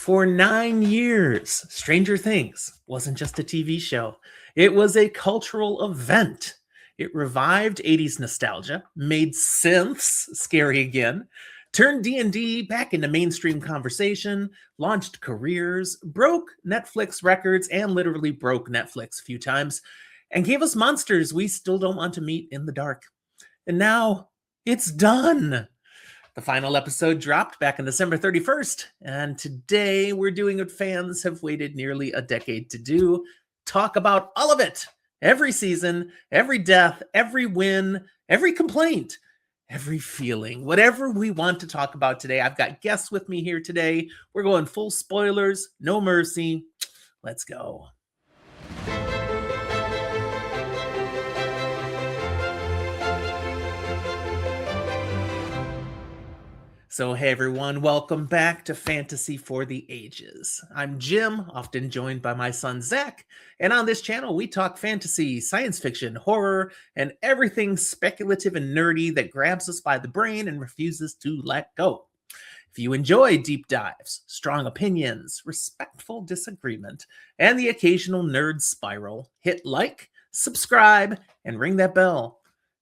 For 9 years, Stranger Things wasn't just a TV show. It was a cultural event. It revived 80s nostalgia, made synths scary again, turned D&D back into mainstream conversation, launched careers, broke Netflix records, and literally broke Netflix a few times, and gave us monsters we still don't want to meet in the dark. And now it's done. The final episode dropped back on December 31st, and today we're doing what fans have waited nearly a decade to do: talk about all of it. Every season, every death, every win, every complaint, every feeling, whatever we want to talk about today. I've got guests with me here today. We're going full spoilers, no mercy. Let's go. So, hey everyone, welcome back to Fantasy for the Ages. I'm Jim, often joined by my son Zach, and on this channel we talk fantasy, science fiction, horror, and everything speculative and nerdy that grabs us by the brain and refuses to let go. If you enjoy deep dives, strong opinions, respectful disagreement, and the occasional nerd spiral, hit like, subscribe, and ring that bell,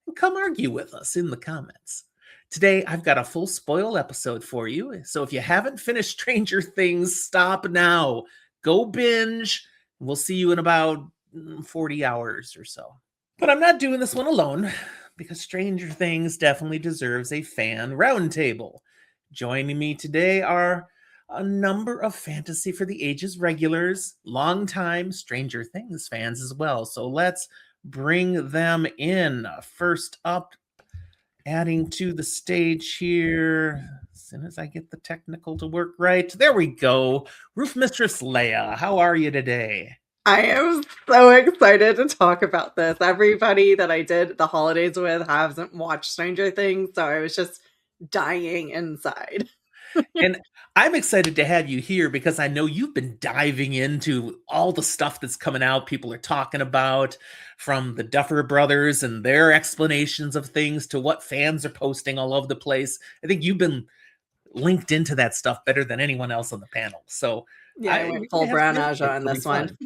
and come argue with us in the comments. Today, I've got a full spoil episode for you, so if you haven't finished Stranger Things, stop now. Go binge. We'll see you in about 40 hours or so. But I'm not doing this one alone, because Stranger Things definitely deserves a fan roundtable. Joining me today are a number of Fantasy for the Ages regulars, longtime Stranger Things fans as well. So let's bring them in. First up, adding to the stage here, as soon as I get the technical to work right. There we go. Roofmistress Leigh-a, how are you today? I am so excited to talk about this. Everybody that I did the holidays with hasn't watched Stranger Things, so I was just dying inside. And I'm excited to have you here because I know you've been diving into all the stuff that's coming out, people are talking about, from the Duffer Brothers and their explanations of things to what fans are posting all over the place. I think you've been linked into that stuff better than anyone else on the panel. So Yeah, I went full brown Aja on this one.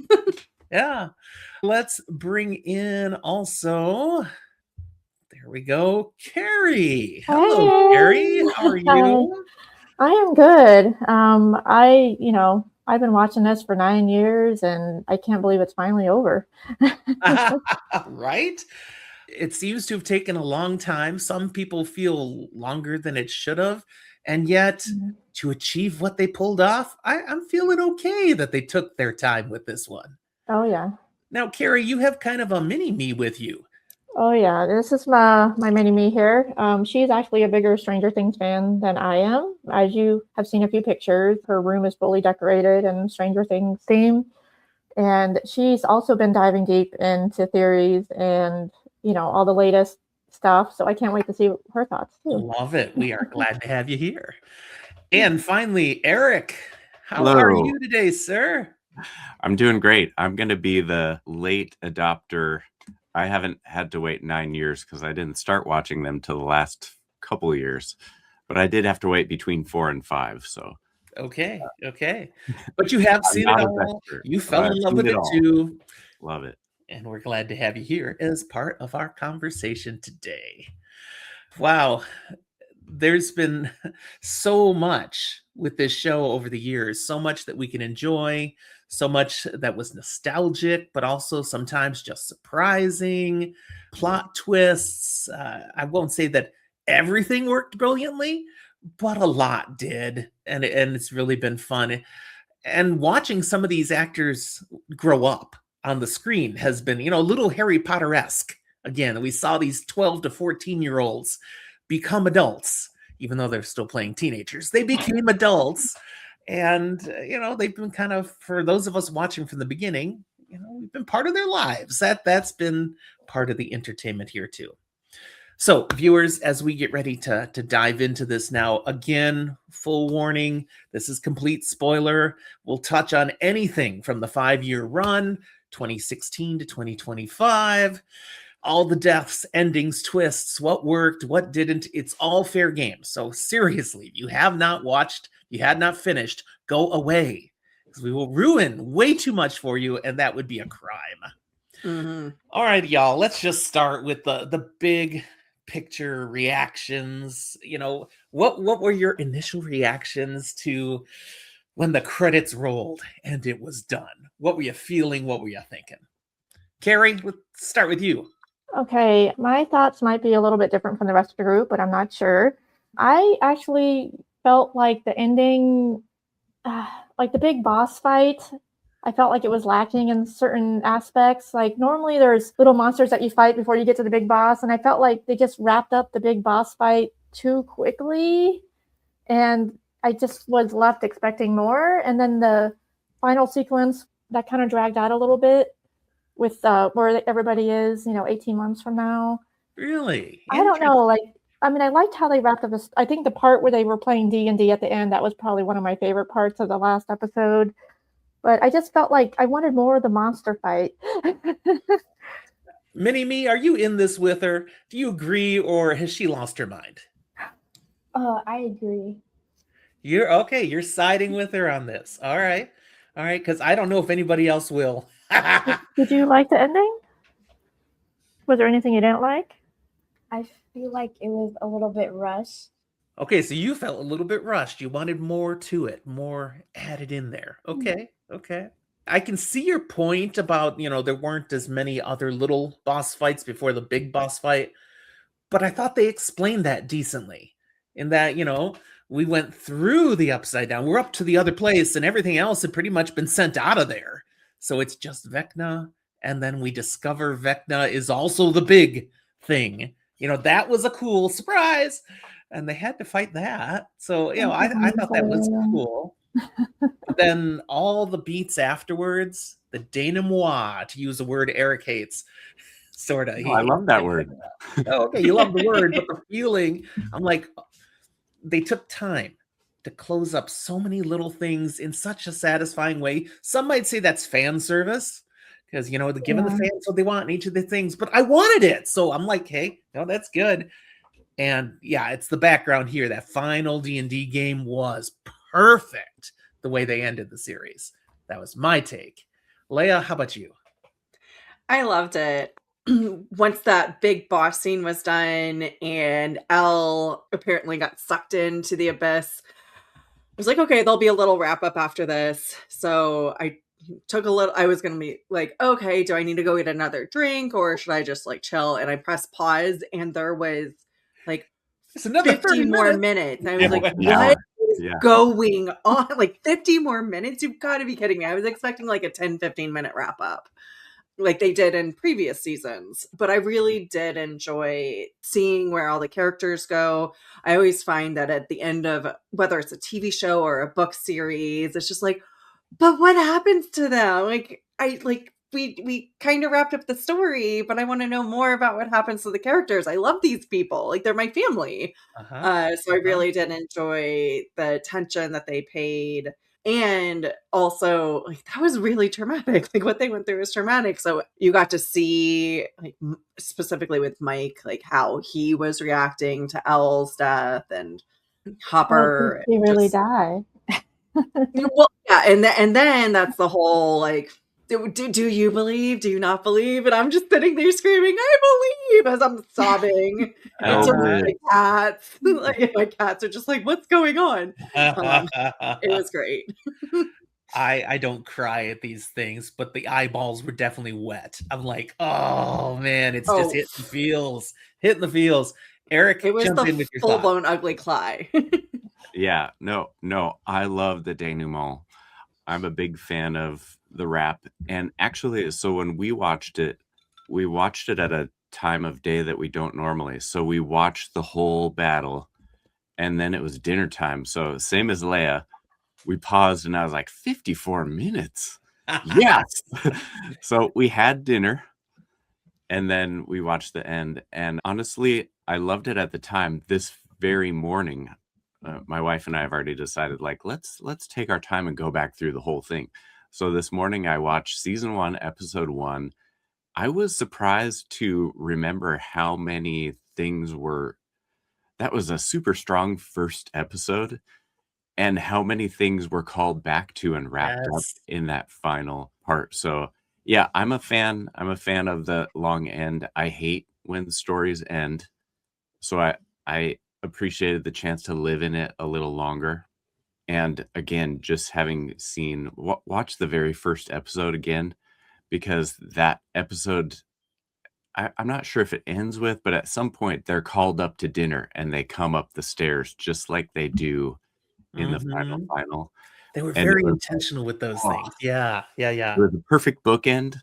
Yeah. Let's bring in also, there we go, Karri. Hello, Karri. How are you? I am good. I've been watching this for 9 years and I can't believe it's finally over. Right? It seems to have taken a long time. Some people feel longer than it should have. And yet, to achieve what they pulled off, I'm feeling okay that they took their time with this one. Oh, yeah. Now, Karri, you have kind of a mini-me with you. Oh, yeah. This is my mini-me here. She's actually a bigger Stranger Things fan than I am. As you have seen a few pictures, her room is fully decorated in Stranger Things theme. And she's also been diving deep into theories and, all the latest stuff. So I can't wait to see her thoughts, too. Love it. We are glad to have you here. And finally, Eric, how Hello. are you today, sir? I'm doing great. I'm going to be the late adopter. I haven't had to wait 9 years because I didn't start watching them till the last couple of years, but I did have to wait between 4 and 5. So okay. But you have seen it all. You fell in love with it too. Love it. And we're glad to have you here as part of our conversation today. Wow. There's been so much with this show over the years, so much that we can enjoy, so much that was nostalgic, but also sometimes just surprising, plot twists. I won't say that everything worked brilliantly, but a lot did. And it's really been fun. And watching some of these actors grow up on the screen has been, a little Harry Potter-esque. Again, we saw these 12 to 14-year-olds become adults, even though they're still playing teenagers. They became adults. And, they've been kind of, for those of us watching from the beginning, we've been part of their lives. That's been part of the entertainment here too. So viewers, as we get ready to dive into this now, again, full warning, this is complete spoiler. We'll touch on anything from the 5-year run, 2016 to 2025, all the deaths, endings, twists, what worked, what didn't. It's all fair game. So seriously, if you have not watched You had not finished. Go away, because we will ruin way too much for you, and that would be a crime. Mhm. All right, y'all. Let's just start with the big picture reactions. What were your initial reactions to when the credits rolled and it was done? What were you feeling? What were you thinking? Karri, let's start with you. Okay, my thoughts might be a little bit different from the rest of the group, but I'm not sure. I actually felt like the ending, like the big boss fight, I felt like it was lacking in certain aspects. Like normally there's little monsters that you fight before you get to the big boss, and I felt like they just wrapped up the big boss fight too quickly, and I just was left expecting more. And then the final sequence that kind of dragged out a little bit with where everybody is, 18 months from now. Really? I don't know. Like, I mean, I liked how they wrapped up this. I think the part where they were playing D&D at the end, that was probably one of my favorite parts of the last episode. But I just felt like I wanted more of the monster fight. Mini-Me, are you in this with her? Do you agree, or has she lost her mind? I agree. You're okay. You're siding with her on this. All right. Because I don't know if anybody else will. Did you like the ending? Was there anything you didn't like? I feel like it was a little bit rushed. Okay, so you felt a little bit rushed. You wanted more to it, more added in there. Okay. I can see your point about, there weren't as many other little boss fights before the big boss fight, but I thought they explained that decently in that, we went through the Upside Down. We're up to the other place, and everything else had pretty much been sent out of there. So it's just Vecna, and then we discover Vecna is also the big thing. That was a cool surprise, and they had to fight that. So, I thought that was cool. But then all the beats afterwards, the denouement, to use a word Eric hates, sort of. Oh, I love that word. Oh, okay, you love the word, but the feeling, I'm like, they took time to close up so many little things in such a satisfying way. Some might say that's fan service because, they're giving the fans what they want in each of the things, but I wanted it. So I'm like, hey, no, that's good. And yeah, it's the background here. That final D&D game was perfect the way they ended the series. That was my take. Leigh-a, how about you? I loved it. Once that big boss scene was done and Elle apparently got sucked into the abyss, I was like, okay, there'll be a little wrap up after this. So I was going to be like, okay, do I need to go get another drink or should I just like chill? And I pressed pause and there was like It's another 50 more minutes. And I was like, what is Yeah. going on? Like 50 more minutes? You've got to be kidding me. I was expecting like a 10-15 minute wrap up like they did in previous seasons. But I really did enjoy seeing where all the characters go. I always find that at the end of whether it's a TV show or a book series, it's just like, but what happens to them? We kind of wrapped up the story, but I want to know more about what happens to the characters. I love these people. Like they're my family. So I really did enjoy the attention that they paid. And also, like, that was really traumatic. Like, what they went through was traumatic. So you got to see, like, specifically with Mike, like, how he was reacting to Elle's death and Hopper. Did he really die? Well, yeah. And then that's the whole, like, do you believe? Do you not believe? And I'm just sitting there screaming, I believe, as I'm sobbing. And so my cats, like, my cats are just like, what's going on? It was great. I don't cry at these things, but the eyeballs were definitely wet. I'm like, oh man, it's just hitting the feels. Eric, it was jump in with the your full thoughts. blown ugly cry. Yeah, no, I love the denouement. I'm a big fan of the wrap. And actually, so when we watched it at a time of day that we don't normally. So we watched the whole battle and then it was dinner time. So same as Leigh-a, we paused and I was like, 54 minutes. Yes. So we had dinner and then we watched the end. And honestly, I loved it at the time. This very morning, my wife and I have already decided, like, let's take our time and go back through the whole thing. So this morning I watched season 1, episode 1. I was surprised to remember how many things were. That was a super strong first episode. and how many things were called back to and wrapped up Yes. in that final part. So yeah, I'm a fan. I'm a fan of the long end. I hate when the stories end. So I appreciated the chance to live in it a little longer. And again, just having seen watch the very first episode again, because that episode, I'm not sure if it ends with, but at some point they're called up to dinner and they come up the stairs just like they do in the Mhm. final. They were And it very was intentional with those oh, things. Yeah, yeah, it yeah. was a perfect bookend,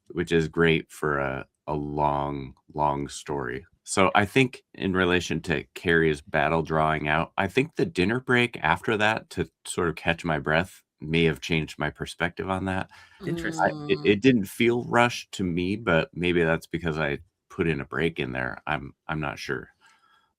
which is great for a long, long story. So I think in relation to Carrie's battle drawing out, I think the dinner break after that to sort of catch my breath may have changed my perspective on that. Interesting. It didn't feel rushed to me, but maybe that's because I put in a break in there. I'm not sure.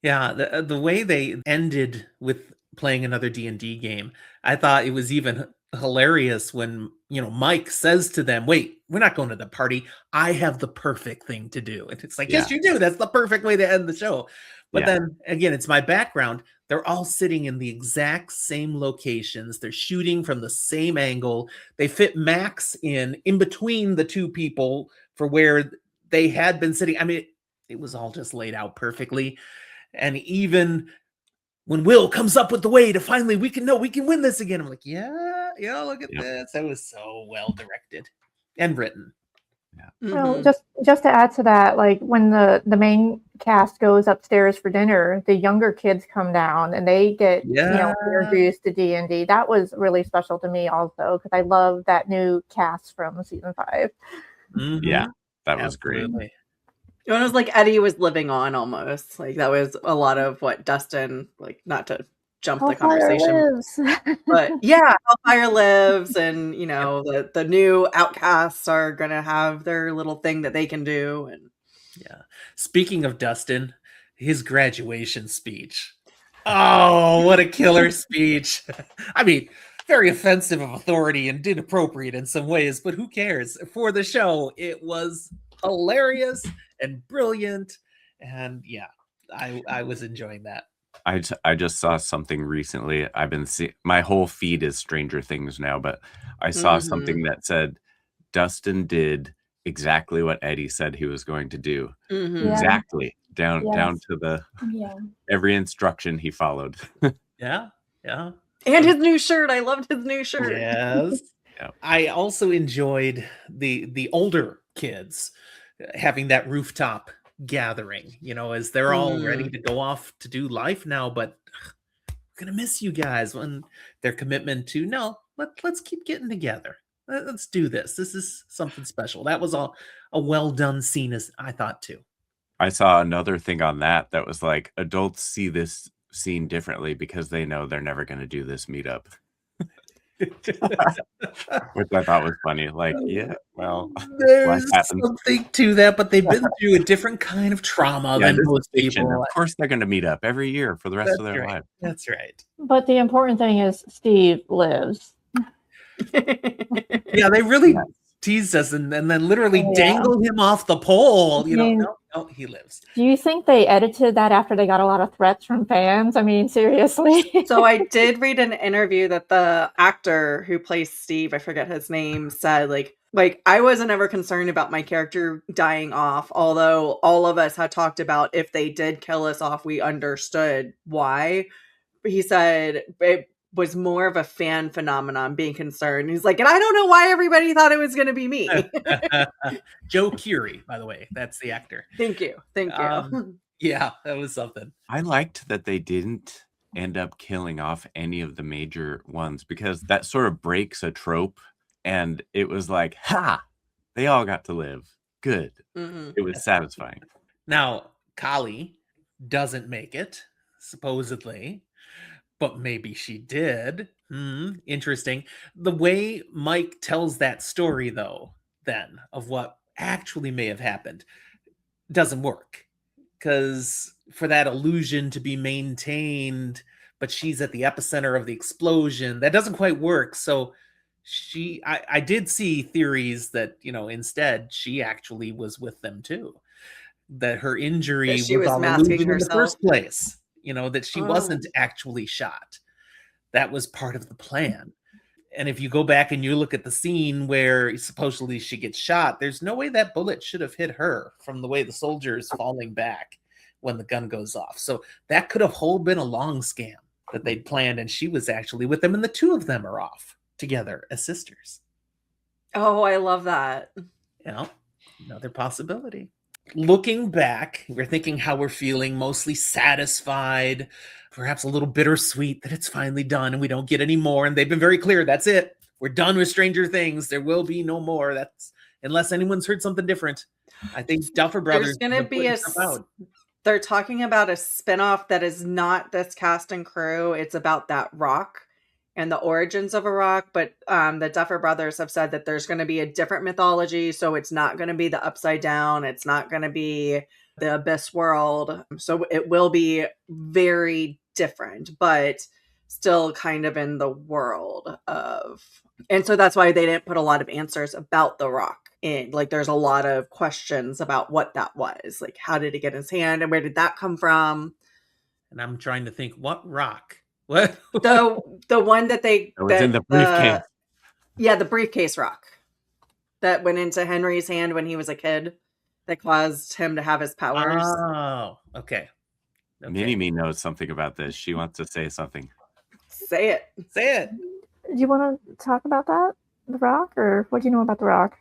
Yeah, the way they ended with playing another D&D game, I thought it was even hilarious when, Mike says to them, "Wait, we're not going to the party. I have the perfect thing to do." And it's like, Yeah, "Yes, you do. That's the perfect way to end the show." But yeah, then again, it's my background. They're all sitting in the exact same locations. They're shooting from the same angle. They fit Max in between the two people for where they had been sitting. I mean, it was all just laid out perfectly. And even when Will comes up with the way to finally we can win this again. I'm like, yeah, yeah, look at yeah, this. That was so well directed and written. yeah, Well, Mhm. just to add to that, like when the main cast goes upstairs for dinner, the younger kids come down and they get Yeah. introduced to D&D. That was really special to me also because I love that new cast from season 5. yeah. Mhm. That was great. Absolutely. It was like Eddie was living on almost. Like that was a lot of what Dustin, like not to jump the Hellfire conversation, lives. but yeah, Hellfire lives, and Yep. the new outcasts are gonna have their little thing that they can do, and Yeah. Speaking of Dustin, his graduation speech. Oh, what a killer speech. I mean, very offensive of authority and inappropriate in some ways, but who cares? For the show, it was hilarious and brilliant. And yeah, I was enjoying that. I just saw something recently. I've been seeing my whole feed is Stranger Things now, but I saw Mhm. something that said Dustin did exactly what Eddie said he was going to do. Mhm. Yeah. Exactly. Down Yes. to the Yeah. every instruction he followed. Yeah. Yeah. And his new shirt. I loved his new shirt. Yes. Yeah. I also enjoyed the older kids having that rooftop gathering, as they're all ready Mhm. to go off to do life now, but we're gonna miss you guys when their commitment to no, let's keep getting together. Let's do this. This is something special. That was all a well done scene, as I thought too. I saw another thing on that was like adults see this scene differently because they know they're never going to do this meetup, which I thought was funny. Like, yeah, well, life There's happens. something to that, but they've been through a different kind of trauma Yeah, than this is most fiction. people. Of course, they're going to meet up every year for the rest of That's their right. life. That's right. But the important thing is Steve lives. Yeah, they really Yes. teased us and then literally Yeah. dangle him off the pole. I mean- No, he lives. Do you think they edited that after they got a lot of threats from fans? I mean, seriously. So I did read an interview that the actor who plays Steve, I forget his name, said like I wasn't ever concerned about my character dying off, although all of us had talked about if they did kill us off, we understood why. He said it was more of a fan phenomenon being concerned. He's like, and I don't know why everybody thought it was going to be me. Joe Curie, by the way, that's the actor. Thank you. Thank you. Yeah, that was something. I liked that they didn't end up killing off any of the major ones because that sort of breaks a trope. And it was like, ha, they all got to live. Good. Mhm. It was satisfying. Now, Kali doesn't make it, supposedly, but maybe she did. Interesting. The way Mike tells that story, though, then of what actually may have happened doesn't work. Because for that illusion to be maintained, but she's at the epicenter of the explosion, that doesn't quite work. So I did see theories that, instead she actually was with them too. That her injury That she was was all masking illusion in the herself. first place, that she Oh. wasn't actually shot. that was part of the plan. And if you go back and you look at the scene where supposedly she gets shot, there's no way that bullet should have hit her from the way the soldier is falling back when the gun goes off. So that could have whole been a long scam that they'd planned, and she was actually with them, and the two of them are off together as sisters. Oh, I love that. You know, another possibility. Looking back, we're thinking how we're feeling, mostly satisfied, perhaps a little bittersweet that it's finally done and we don't get any more. And they've been very clear, that's it. We're done with Stranger Things. There will be no more. That's unless anyone's heard something different. I think Duffer Brothers. There's going to be they're talking about a spinoff that is not this cast and crew. It's about that rock and the origins of a rock. But the Duffer Brothers have said that there's going to be a different mythology. So it's not going to be the Upside Down. It's not going to be the Abyss world. So it will be very different, but still kind of in the world of. And so that's why they didn't put a lot of answers about the rock in. Like, there's a lot of questions about what that was. Like, how did it get in his hand and where did that come from? And I'm trying to think, what rock? What? The one that they it was in the briefcase. Yeah, the briefcase rock that went into Henry's hand when he was a kid that caused him to have his powers. Oh, okay. Mini-Me knows something about this. She wants to say something. Say it. Say it. Do you want to talk about that, the rock, or what do you know about the rock?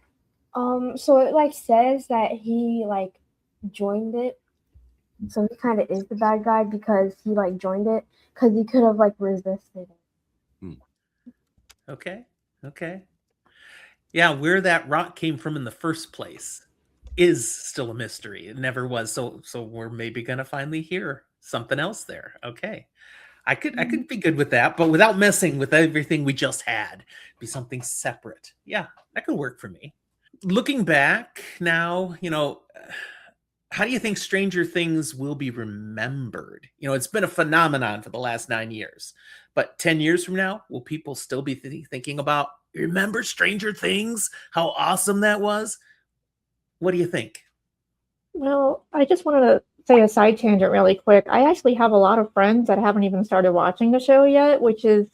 So it like says that he like joined it. So he kind of is the bad guy because he like joined it because he could have like resisted it. Okay. Yeah, where that rock came from in the first place is still a mystery. It never was. So we're maybe gonna finally hear something else there. Okay. I could be good with that, but without messing with everything we just had. Be something separate. Yeah, that could work for me. Looking back now, how do you think Stranger Things will be remembered? It's been a phenomenon for the last 9 years, but 10 years from now, will people still be thinking about, remember Stranger Things? How awesome that was? What do you think? Well, I just wanted to say a side tangent really quick. I actually have a lot of friends that haven't even started watching the show yet, which is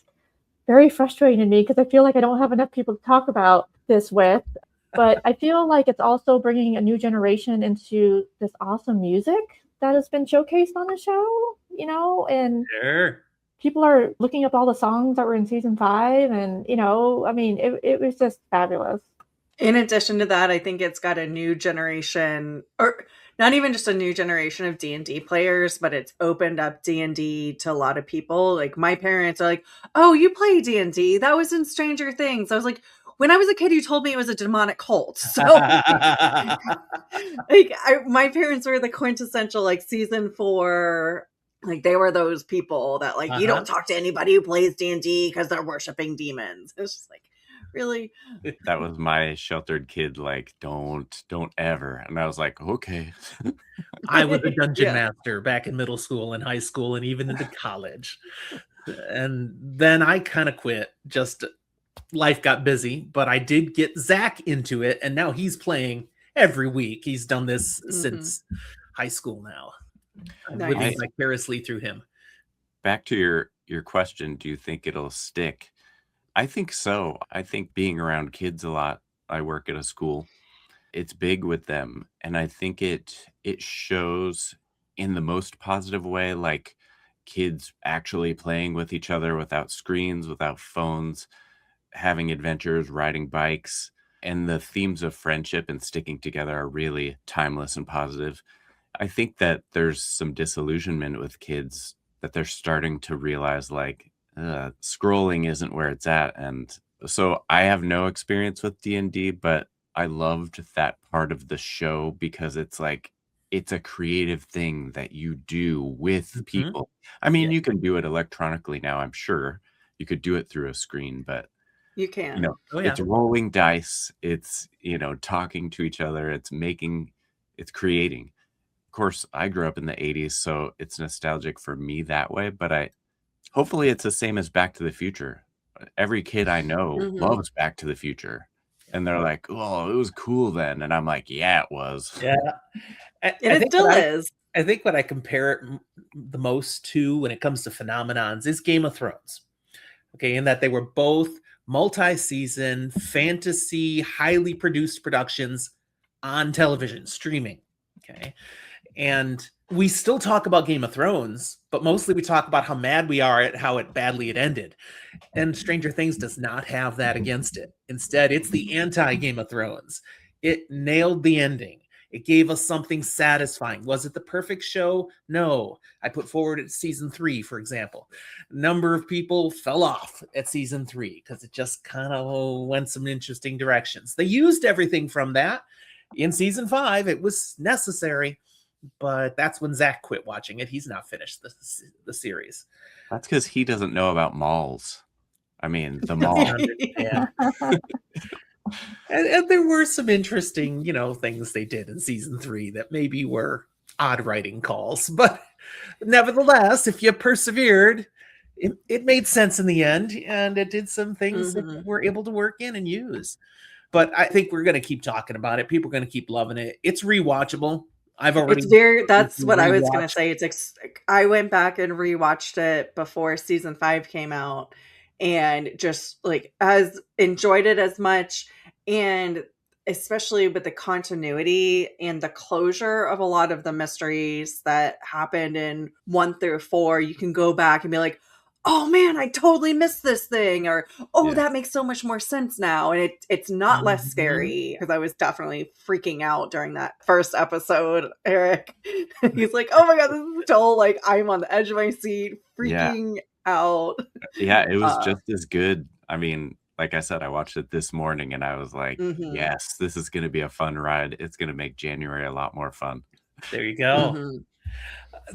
very frustrating to me because I feel like I don't have enough people to talk about this with. But I feel like it's also bringing a new generation into this awesome music that has been showcased on the show, and Sure. People are looking up all the songs that were in season 5, and, it was just fabulous. In addition to that, I think it's got a new generation, or not even just a new generation of D&D players, but it's opened up D&D to a lot of people. Like, my parents are like, oh, you play D&D? That was in Stranger Things. I was like, when I was a kid, you told me it was a demonic cult. So my parents were the quintessential, like, season 4, like, they were those people that, like, you don't talk to anybody who plays D&D because they're worshiping demons. It's just like, really? That was my sheltered kid, like, don't ever. And I was like, okay. I was a dungeon master back in middle school and high school and even into college. And then I kind of quit. Just life got busy, but I did get Zach into it, and now he's playing every week. He's done this since high school now. I'm living vicariously through him. Back to your question, do you think it'll stick? I think so. I think being around kids a lot, I work at a school, it's big with them. And I think it shows in the most positive way, like kids actually playing with each other without screens, without phones, having adventures, riding bikes. And the themes of friendship and sticking together are really timeless and positive. I think that there's some disillusionment with kids that they're starting to realize, like, scrolling isn't where it's at. And so I have no experience with D&D, but I loved that part of the show because it's like, it's a creative thing that you do with people. I mean, you can do it electronically now, I'm sure. You could do it through a screen, but you can. It's rolling dice. It's, talking to each other. It's creating. Of course, I grew up in the 80s, so it's nostalgic for me that way, but hopefully it's the same as Back to the Future. Every kid I know loves Back to the Future. And they're like, oh, it was cool then. And I'm like, yeah, it was. Yeah. It still is. I think what I compare it the most to when it comes to phenomenons is Game of Thrones. Okay, in that they were both multi-season fantasy, highly produced productions on television, streaming. Okay. And we still talk about Game of Thrones, but mostly we talk about how mad we are at how badly it ended. And Stranger Things does not have that against it. Instead, it's the anti-Game of Thrones. It nailed the ending. It gave us something satisfying. Was it the perfect show? No. I put forward at season 3, for example. A number of people fell off at season 3 because it just kind of went some interesting directions. They used everything from that. In season 5, it was necessary, but that's when Zach quit watching it. He's not finished the series. That's because he doesn't know about malls. I mean, the mall. Yeah. And there were some interesting, things they did in season 3 that maybe were odd writing calls. But nevertheless, if you persevered, it made sense in the end. And it did some things that we're able to work in and use. But I think we're going to keep talking about it. People are going to keep loving it. It's rewatchable. That's what I was going to say. I went back and rewatched it before season 5 came out and just like as enjoyed it as much. And especially with the continuity and the closure of a lot of the mysteries that happened in 1 through 4, you can go back and be like, oh man, I totally missed this thing, or that makes so much more sense now. And it's not less scary, because I was definitely freaking out during that first episode. Eric, he's like, oh my god, this is total, like I'm on the edge of my seat, freaking out. Yeah, it was just as good. I mean, like I said, I watched it this morning and I was like, yes, this is going to be a fun ride. It's going to make January a lot more fun. There you go.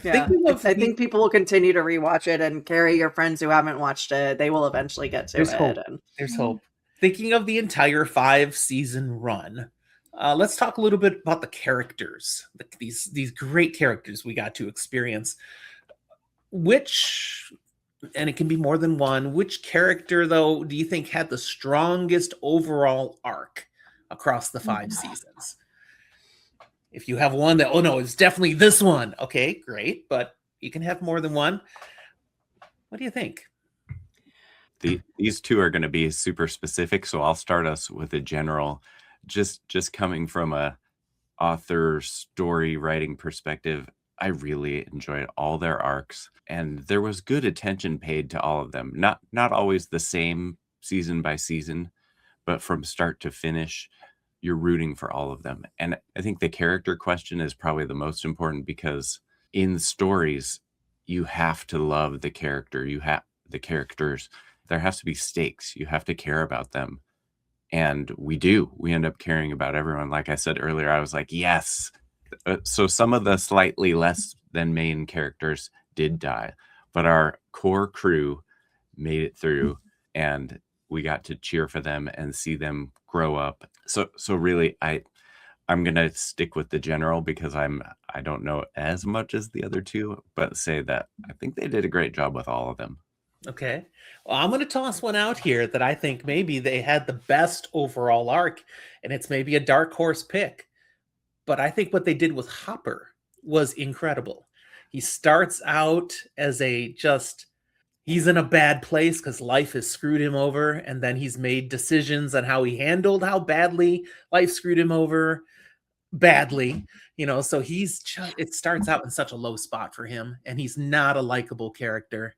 Yeah, I think people will continue to rewatch it, and Karri, your friends who haven't watched it, they will eventually get to it. Hope. There's hope. Thinking of the entire 5-season run, let's talk a little bit about the characters. These great characters we got to experience. And it can be more than one, which character, though, do you think had the strongest overall arc across the 5 seasons? If you have one that, it's definitely this one. Okay, great. But you can have more than one. What do you think? These two are going to be super specific. So I'll start us with a general, just coming from a author story writing perspective. I really enjoyed all their arcs, and there was good attention paid to all of them. Not always the same season by season, but from start to finish, you're rooting for all of them. And I think the character question is probably the most important, because in stories, you have to love the character. The characters. There has to be stakes. You have to care about them. And we do. We end up caring about everyone. Like I said earlier, I was like, yes. So some of the slightly less than main characters did die, but our core crew made it through, and we got to cheer for them and see them grow up. So really, I'm gonna stick with the general, because I don't know as much as the other two, but say that I think they did a great job with all of them. Okay. Well, I'm going to toss one out here that I think maybe they had the best overall arc, and it's maybe a dark horse pick. But I think what they did with Hopper was incredible. He starts out as he's in a bad place because life has screwed him over, and then he's made decisions on how he handled how badly life screwed him over. Badly, so it starts out in such a low spot for him, and he's not a likable character.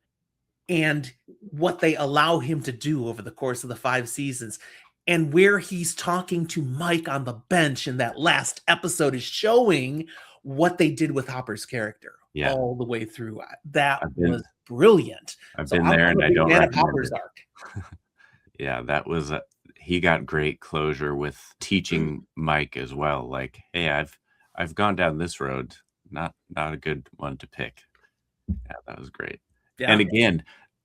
And what they allow him to do over the course of the 5 seasons, and where he's talking to Mike on the bench in that last episode, is showing what they did with Hopper's character all the way through. That was brilliant. I've been there, and I don't recommend Hopper's arc. Yeah, that was he got great closure with teaching Mike as well. Like, hey, I've gone down this road, not a good one to pick. Yeah, that was great. Yeah. And again,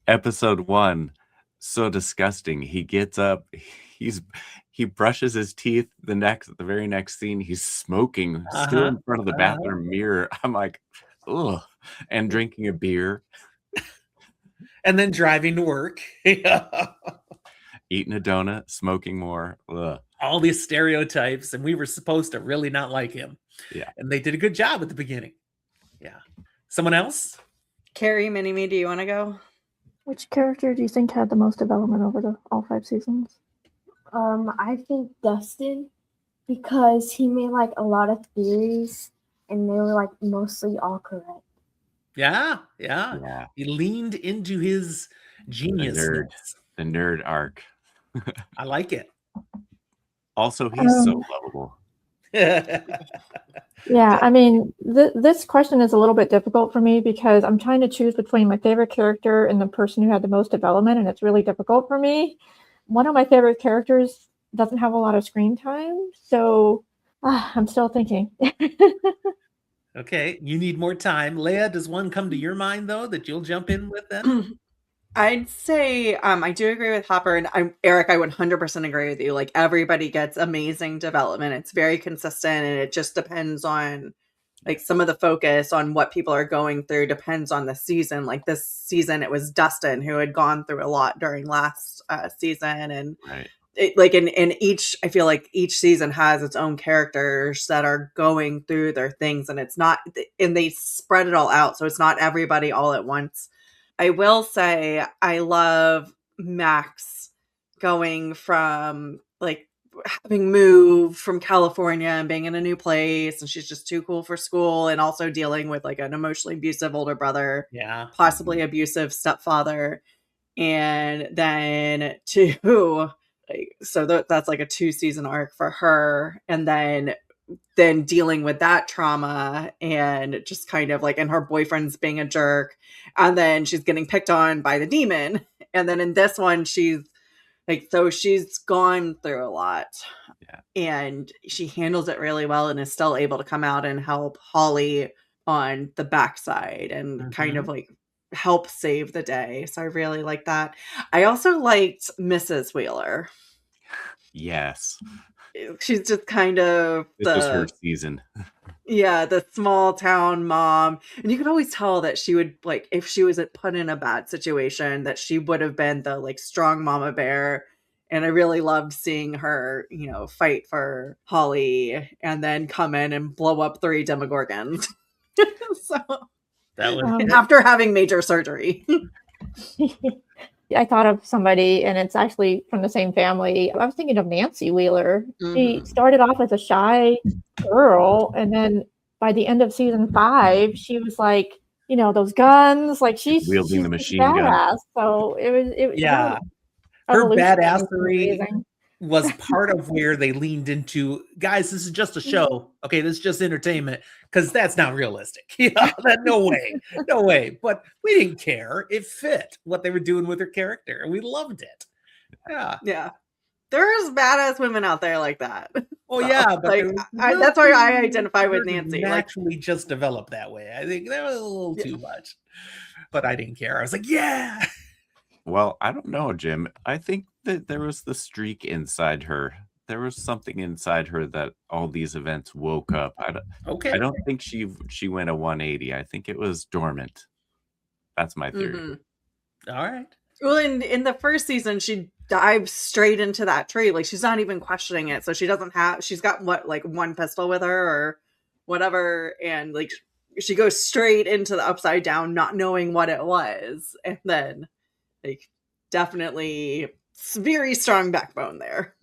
episode 1, so disgusting. He gets up, he brushes his teeth. The very next scene, he's smoking still in front of the bathroom mirror. I'm like, ugh. And drinking a beer. And then driving to work. Eating a donut, smoking more. Ugh. All these stereotypes, and we were supposed to really not like him. Yeah. And they did a good job at the beginning. Yeah. Someone else? Karri, Mini-Me, do you want to go? Which character do you think had the most development over all 5 seasons? I think Dustin, because he made like a lot of theories and they were like mostly all correct. Yeah. Yeah. He leaned into his genius. The nerd arc. I like it. Also, he's so lovable. Yeah, I mean, this question is a little bit difficult for me because I'm trying to choose between my favorite character and the person who had the most development, and it's really difficult for me. One of my favorite characters doesn't have a lot of screen time, so I'm still thinking. Okay, you need more time. Leigh-a, does one come to your mind, though, that you'll jump in with then? I'd say I do agree with Hopper, and Eric, I 100% agree with you. Like, everybody gets amazing development. It's very consistent, and it just depends on like some of the focus on what people are going through depends on the season. Like this season, it was Dustin who had gone through a lot during last season, and Right. it, like in each, I feel like each season has its own characters that are going through their things, and it's not, and they spread it all out, so it's not everybody all at once. I will say I love Max going from like having moved from California and being in a new place, and she's just too cool for school, and also dealing with like an emotionally abusive older brother, possibly abusive stepfather, and then that's like a 2-season arc for her, and then dealing with that trauma and just kind of like, and her boyfriend's being a jerk, and then she's getting picked on by the demon, and then in this one she's like, so she's gone through a lot. Yeah. And she handles it really well and is still able to come out and help Holly on the backside and kind of like help save the day. So I really like that. I also liked Mrs. Wheeler. Yes. She's just kind of this was her season. Yeah, the small town mom. And you could always tell that she would, like, if she was put in a bad situation, that she would have been the like strong mama bear. And I really loved seeing her, you know, fight for Holly and then come in and blow up 3 demogorgons. So that was after having major surgery. I thought of somebody, and it's actually from the same family. I was thinking of Nancy Wheeler. She started off as a shy girl, and then by the end of season 5, she was like, you know, those guns, like she's wielding the machine badass. gun. So it yeah, her badassery was part of where they leaned into, guys, this is just a show. Okay, this is just entertainment, because that's not realistic. Yeah, no way. But we didn't care. It fit what they were doing with her character, and we loved it. Yeah. There's badass women out there like that. Oh, yeah, but like, that's why I identify with Nancy. Naturally, just developed that way. I think that was a little too much, but I didn't care. I was like, yeah. Well, I don't know, Jim. I think that there was the streak inside her. There was something inside her that all these events woke up. I don't think she went a 180. I think it was dormant. That's my theory. All right. Well, in the first season, she dives straight into that tree. Like, she's not even questioning it. So she's got like one pistol with her or whatever. And like, she goes straight into the upside down, not knowing what it was. And then like, definitely very strong backbone there.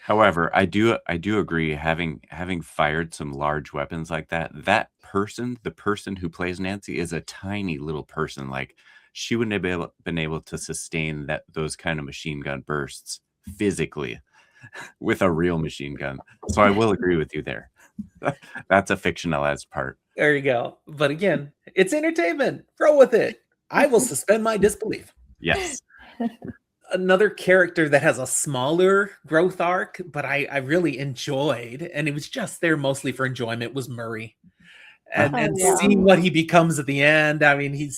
However, I do agree, having fired some large weapons like that, the person who plays Nancy is a tiny little person. Like, she wouldn't have been able to sustain those kind of machine gun bursts physically with a real machine gun. So I will agree with you there. That's a fictionalized part. There you go. But again, it's entertainment. Roll with it. I will suspend my disbelief. Yes. Another character that has a smaller growth arc, but I really enjoyed, and it was just there mostly for enjoyment, was Murray. And seeing what he becomes at the end, I mean,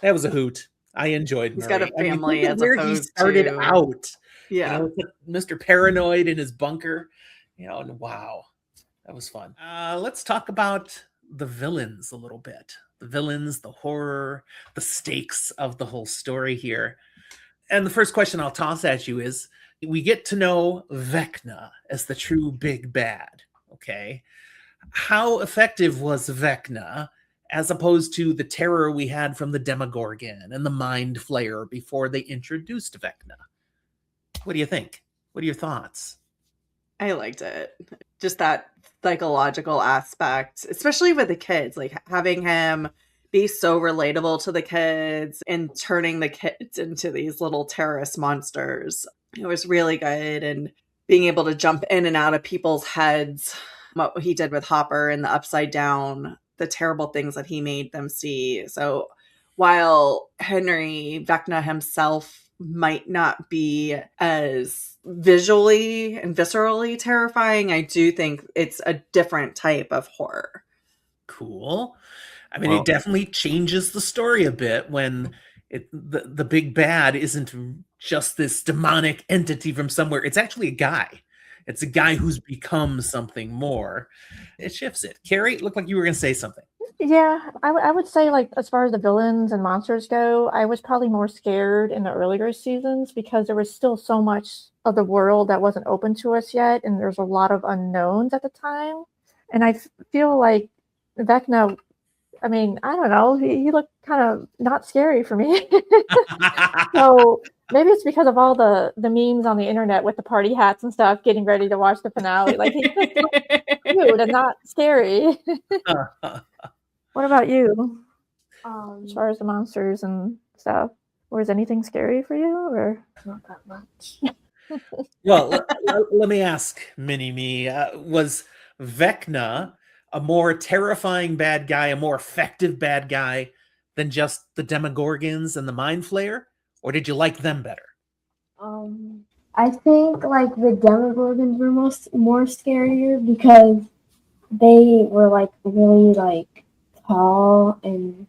that was a hoot. I enjoyed Murray. He's got a family, as where he started out. Yeah. You know, Mr. Paranoid in his bunker. You know, and wow, that was fun. Let's talk about the villains a little bit. The villains, the horror, the stakes of the whole story here. And the first question I'll toss at you is, we get to know Vecna as the true big bad, okay? How effective was Vecna as opposed to the terror we had from the Demogorgon and the Mind Flayer before they introduced Vecna. What do you think? What are your thoughts? I liked it. Just that psychological aspect, especially with the kids, like having him be so relatable to the kids and turning the kids into these little terrorist monsters. It was really good. And being able to jump in and out of people's heads, what he did with Hopper and the Upside Down, the terrible things that he made them see. So while Henry Vecna himself might not be as visually and viscerally terrifying, I do think it's a different type of horror. Cool. I mean, it definitely changes the story a bit when the big bad isn't just this demonic entity from somewhere. It's actually a guy. It's a guy who's become something more. It shifts it. Karri, it looked like you were going to say something. Yeah, I would say, like, as far as the villains and monsters go, I was probably more scared in the earlier seasons because there was still so much of the world that wasn't open to us yet, and there's a lot of unknowns at the time. And I feel like Vecna, I mean, I don't know, he looked kind of not scary for me. So maybe it's because of all the memes on the internet with the party hats and stuff, getting ready to watch the finale. Like, he just looked cute and not scary. What about you? As far as the monsters and stuff, was anything scary for you, or Not that much. Well, let me ask Mini-Me, was Vecna a more terrifying bad guy, a more effective bad guy than just the Demogorgons and the Mind Flayer? Or did you like them better? I think like the Demogorgons were more scarier because they were like really like tall and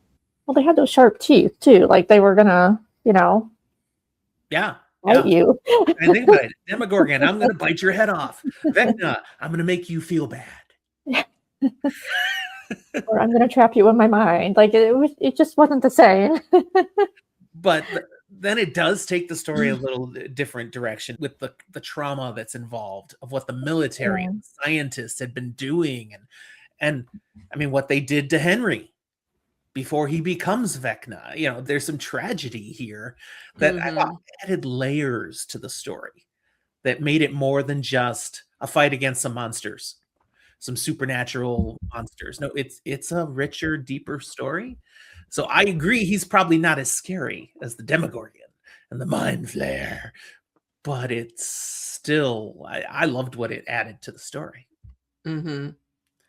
well, they had those sharp teeth too, like they were gonna, Yeah. bite you. I think about it. Demogorgon, I'm going to bite your head off. Vecna, I'm going to make you feel bad. Or I'm gonna trap you in my mind. Like it just wasn't the same. But then it does take the story a little different direction with the trauma that's involved of what the military and scientists had been doing, and I mean what they did to Henry before he becomes Vecna. There's some tragedy here that I thought added layers to the story that made it more than just a fight against some monsters, some supernatural monsters. No, it's a richer, deeper story. So I agree, he's probably not as scary as the Demogorgon and the Mind Flayer, but it's still, I loved what it added to the story. Mm-hmm.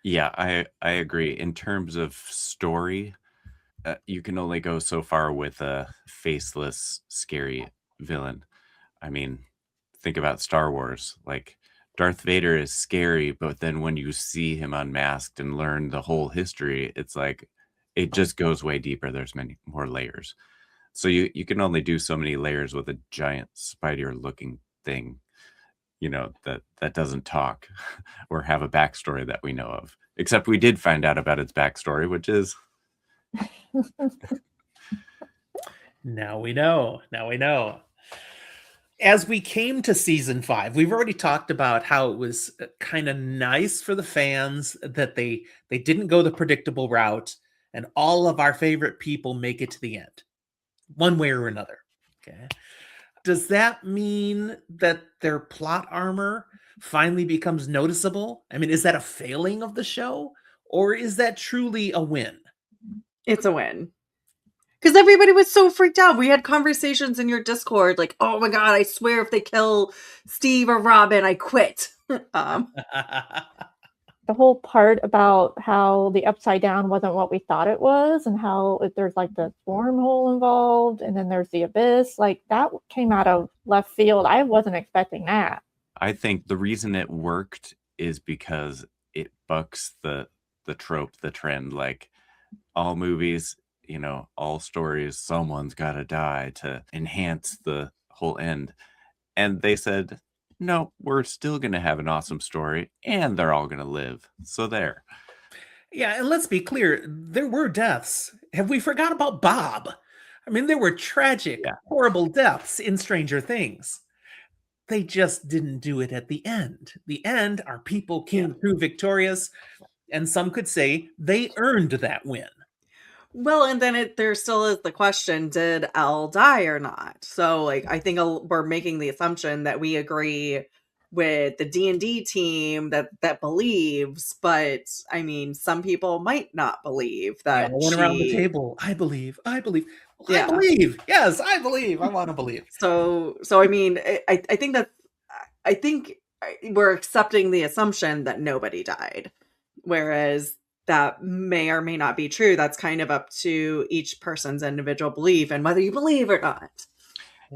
Yeah, I agree. In terms of story, you can only go so far with a faceless, scary villain. I mean, think about Star Wars. Like, Darth Vader is scary, but then when you see him unmasked and learn the whole history, it's like it just goes way deeper. There's many more layers. So you can only do so many layers with a giant spider-looking thing, that doesn't talk or have a backstory that we know of. Except we did find out about its backstory, which is Now we know. As we came to season 5, we've already talked about how it was kind of nice for the fans that they didn't go the predictable route, and all of our favorite people make it to the end, one way or another. Okay. Does that mean that their plot armor finally becomes noticeable? I mean, is that a failing of the show, or is that truly a win? It's a win. Because everybody was so freaked out. We had conversations in your Discord like, oh my God, I swear if they kill Steve or Robin, I quit. The whole part about how the Upside Down wasn't what we thought it was, and how there's like the wormhole involved, and then there's the abyss, like that came out of left field. I wasn't expecting that. I think the reason it worked is because it bucks the trope, the trend. Like, all movies, all stories, someone's got to die to enhance the whole end. And they said, no, we're still going to have an awesome story, and they're all going to live. So there. Yeah, and let's be clear, there were deaths. Have we forgot about Bob? I mean, there were tragic, horrible deaths in Stranger Things. They just didn't do it at the end. The end, our people came through victorious, and some could say they earned that win. Well, and then there still is the question, did Elle die or not? So, like, I think we're making the assumption that we agree with the D&D team that believes, but I mean, some people might not believe We that all went around the she, table. I believe. I believe. Well, I yeah. believe. Yes, I believe. I want to believe. So I mean, I think that I think we're accepting the assumption that nobody died, whereas that may or may not be true. That's kind of up to each person's individual belief and whether you believe or not.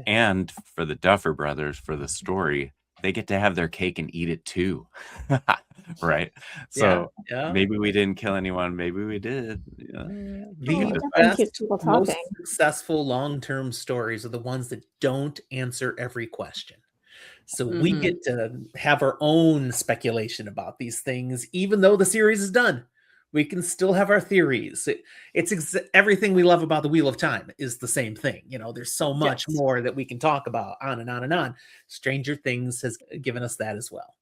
And for the Duffer Brothers, for the story, they get to have their cake and eat it too. Right? So Yeah. maybe we didn't kill anyone. Maybe we did. it The definitely keeps best, people most talking. successful long-term stories are the ones that don't answer every question. So we Mhm. get to have our own speculation about these things, even though the series is done. We can still have our theories. It's everything we love about the Wheel of Time is the same thing. You know, there's so much Yes. more that we can talk about, on and on and on. Stranger Things has given us that as well.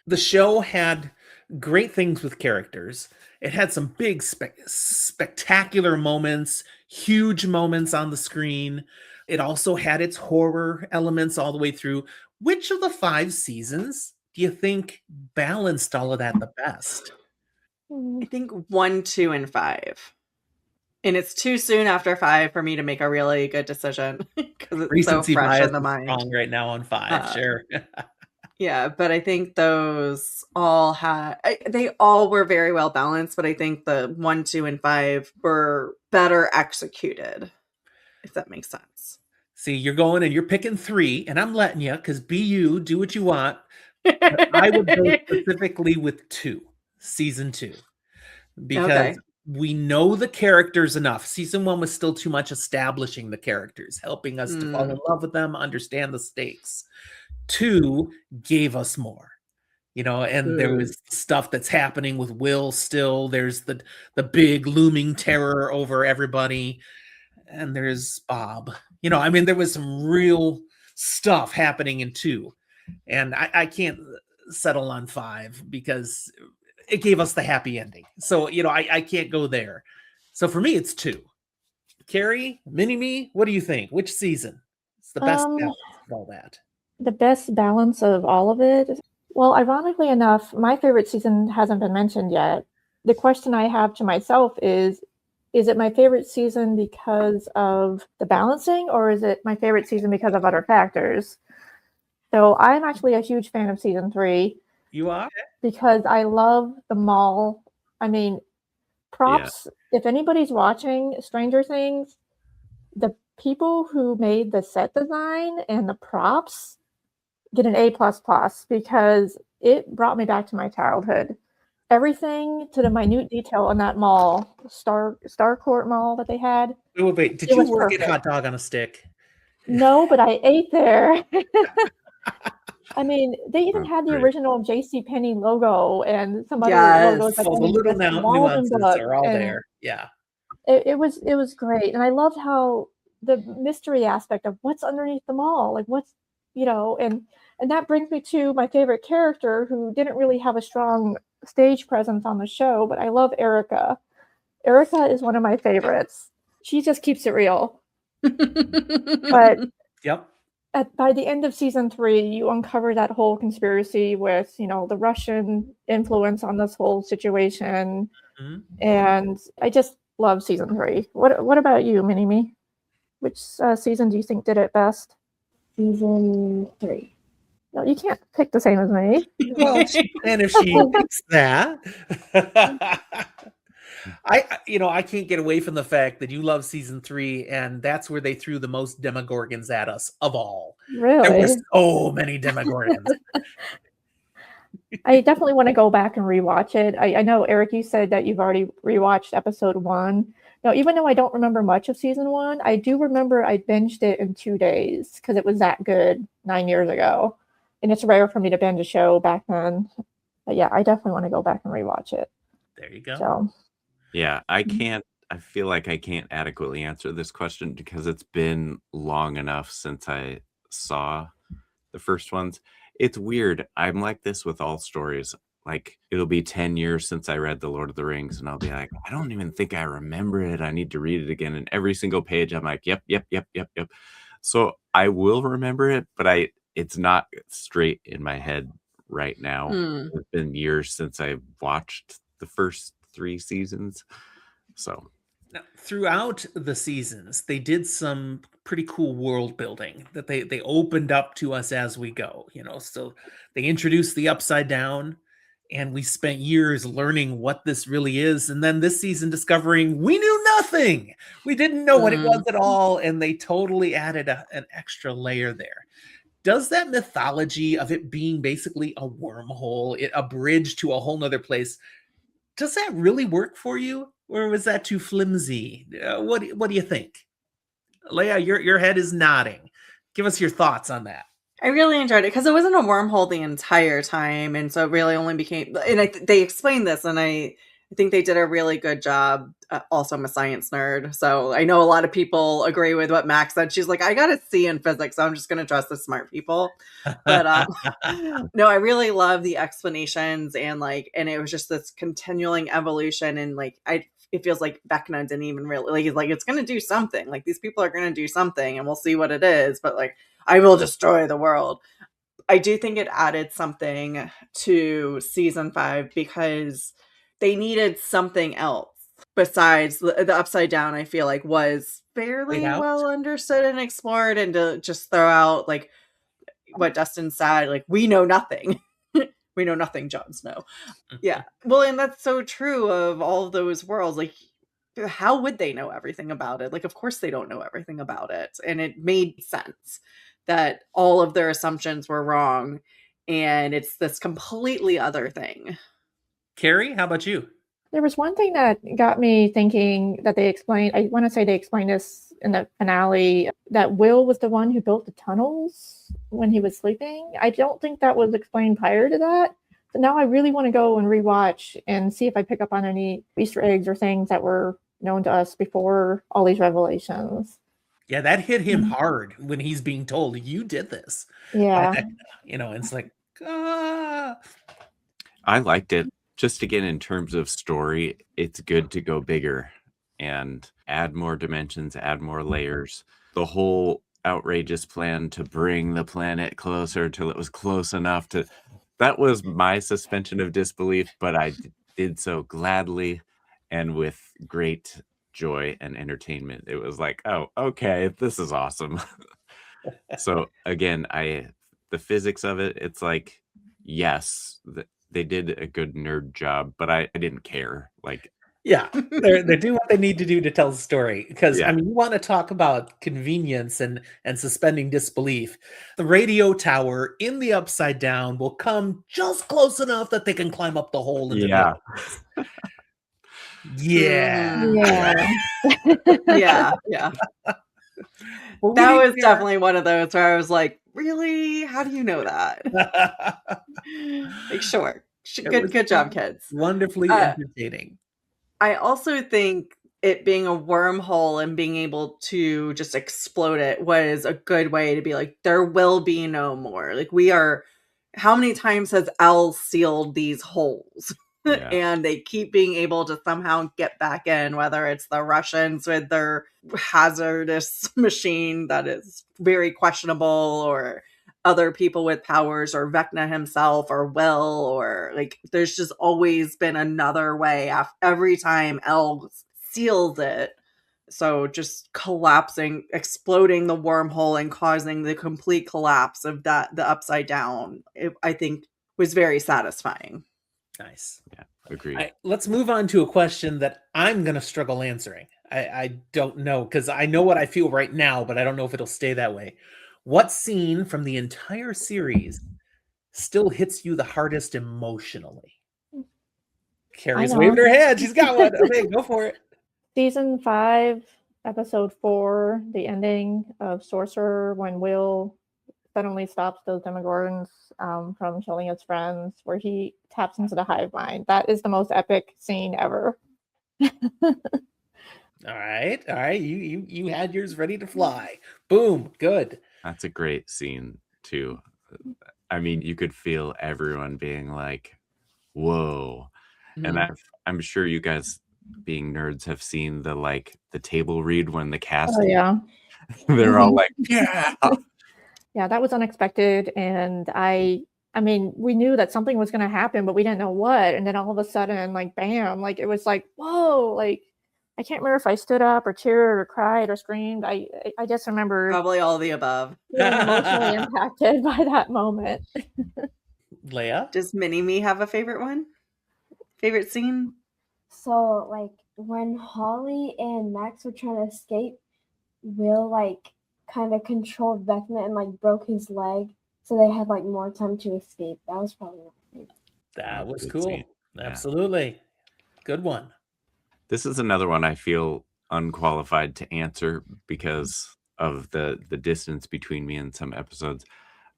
The show had great things with characters. It had some big, spectacular moments, huge moments on the screen. It also had its horror elements all the way through. Which of the 5 seasons do you think balanced all of that the best? I think 1, 2, and 5. And it's too soon after 5 for me to make a really good decision because it's so Recency fresh bias in the is mind. strong right now on 5, Uh, sure. Yeah, but I think those all they all were very well balanced, but I think the 1, 2, and 5 were better executed, if that makes sense. See, you're going and you're picking 3, and I'm letting you because be you, do what you want. But I would go specifically with 2, season 2. Because Okay. we know the characters enough. Season 1 was still too much establishing the characters, helping us to fall in love with them, understand the stakes. 2 gave us more, and there was stuff that's happening with Will still. There's the big looming terror over everybody, and there's Bob. I mean, there was some real stuff happening in 2, and I can't settle on 5 because it gave us the happy ending. So, I can't go there. So for me, it's 2. Karri, Mini-Me, what do you think? Which season? It's the best balance of all that. The best balance of all of it. Well, ironically enough, my favorite season hasn't been mentioned yet. The question I have to myself is it my favorite season because of the balancing, or is it my favorite season because of other factors? So I'm actually a huge fan of season 3. You are? Because I love the mall. I mean, props. If anybody's watching Stranger Things, the people who made the set design and the props get an A++ because it brought me back to my childhood. Everything to the minute detail in that mall, Starcourt Mall that they had. Wait. Did you work at Hot Dog on a Stick? No, but I ate there. I mean, they even had the great. original JCPenney logo and some other logos. All the little nuances are all there. Yeah. It was great. And I loved how the mystery aspect of what's underneath the mall, like what's, and that brings me to my favorite character who didn't really have a strong stage presence on the show, but I love Erica. Erica is one of my favorites. She just keeps it real. But yep. By the end of season 3, you uncover that whole conspiracy with, the Russian influence on this whole situation. Mm-hmm. And I just love season 3. What about you, Mini-Me? Which season do you think did it best? Season 3. No, you can't pick the same as me. Well, and if she picks that, I can't get away from the fact that you love season 3, and that's where they threw the most Demogorgons at us of all. Really? There were so many Demogorgons. I definitely want to go back and rewatch it. I know, Eric, you said that you've already rewatched episode 1. Now, even though I don't remember much of season 1, I do remember I binged it in 2 days because it was that good 9 years ago. And it's rare for me to binge a show back then. But yeah, I definitely want to go back and rewatch it. There you go. So, yeah, I feel like I can't adequately answer this question because it's been long enough since I saw the first ones. It's weird. I'm like this with all stories. Like, it'll be 10 years since I read The Lord of the Rings, and I'll be like, I don't even think I remember it. I need to read it again. And every single page, I'm like, yep. So I will remember it, but it's not straight in my head right now. It's been years since I watched the first 3 seasons. So Now, throughout the seasons, they did some pretty cool world building that they opened up to us as we go. So they introduced the Upside Down, and we spent years learning what this really is, and then this season discovering we knew nothing. We didn't know what it was at all, and they totally added an extra layer there. Does that mythology of it being basically a wormhole, a bridge to a whole nother place, does that really work for you? Or was that too flimsy? What do you think? Leigh-a, your head is nodding. Give us your thoughts on that. I really enjoyed it because it wasn't a wormhole the entire time, and so it really only became. And they explained this, and I think they did a really good job. Also, I'm a science nerd, so I know a lot of people agree with what Max said. She's like, I got a C in physics, so I'm just going to trust the smart people. But no, I really love the explanations, and it was just this continuing evolution, and it feels like Vecna didn't even really like it's going to do something. Like, these people are going to do something, and we'll see what it is. But I will destroy the world. I do think it added something to season 5 because they needed something else besides the Upside Down. I feel like was fairly well understood and explored, and to just throw out what Dustin said, we know nothing. We know nothing, Jon Snow. Yeah. Well, and that's so true of all of those worlds. How would they know everything about it? Of course they don't know everything about it. And it made sense that all of their assumptions were wrong, and it's this completely other thing. Karri, how about you? There was one thing that got me thinking that they explained. I want to say they explained this in the finale, that Will was the one who built the tunnels when he was sleeping. I don't think that was explained prior to that. So now I really want to go and rewatch and see if I pick up on any Easter eggs or things that were known to us before all these revelations. Yeah, that hit him hard when he's being told, you did this. Yeah. It's like, ah. I liked it. Just again, in terms of story, it's good to go bigger and add more dimensions, add more layers. The whole outrageous plan to bring the planet closer till it was close enough to... That was my suspension of disbelief, but I did so gladly and with great joy and entertainment. It was like, oh, okay, this is awesome. So again, the physics of it, it's like, yes, they did a good nerd job, but I didn't care. Yeah, they're doing what they need to do to tell the story. Because Yeah. you want to talk about convenience and suspending disbelief. The radio tower in the Upside Down will come just close enough that they can climb up the hole in the middle. Yeah. Yeah. Well, that was definitely one of those where I was like, really? How do you know that? Sure. Good job, kids. Wonderfully entertaining. I also think it being a wormhole and being able to just explode it was a good way to be like, there will be no more. How many times has Elle sealed these holes? Yeah. And they keep being able to somehow get back in, whether it's the Russians with their hazardous machine that is very questionable, or other people with powers, or Vecna himself, or Will, or there's just always been another way every time Elle seals it. So just collapsing, exploding the wormhole and causing the complete collapse of the Upside Down, I think was very satisfying. Nice. Yeah, agreed. Right, let's move on to a question that I'm going to struggle answering. I don't know, because I know what I feel right now, but I don't know if it'll stay that way. What scene from the entire series still hits you the hardest emotionally? Karri's waving her head. She's got one. Okay, go for it. Season 5, episode 4, the ending of Sorcerer, when Will suddenly stops those Demogorgons from killing his friends, where he taps into the hive mind. That is the most epic scene ever. All right. You had yours ready to fly. Boom. Good. That's a great scene too. You could feel everyone being like, whoa. And Mhm. I'm sure you guys, being nerds, have seen the table read when the cast, Oh yeah. they're all like, yeah. Yeah, that was unexpected, and I mean, we knew that something was gonna happen, but we didn't know what, and then all of a sudden, like, bam, like, it was like, "Whoa," like, I can't remember if I stood up or cheered or cried or screamed. I just remember Probably all the above. feeling emotionally impacted by that moment. Leia? Does Mini-Me have a favorite one? Favorite scene? So like when Holly and Max were trying to escape, Will like kind of controlled Vecna and like broke his leg, so they had like more time to escape. That was probably my favorite. That was Good cool. scene. Yeah. Absolutely. Good one. This is another one I feel unqualified to answer because of the distance between me and some episodes.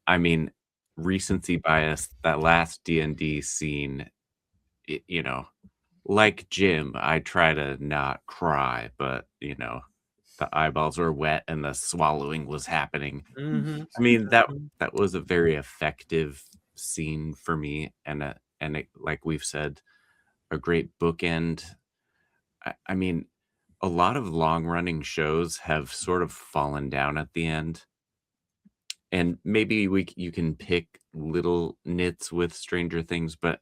I mean, recency bias, that last D&D scene, you know, like Jim, I try to not cry, but, the eyeballs were wet and the swallowing was happening. Mhm. I mean, Mhm. that was a very effective scene for me, and it, like we've said, a great bookend. I mean, a lot of long running shows have sort of fallen down at the end, and maybe you can pick little nits with Stranger Things, but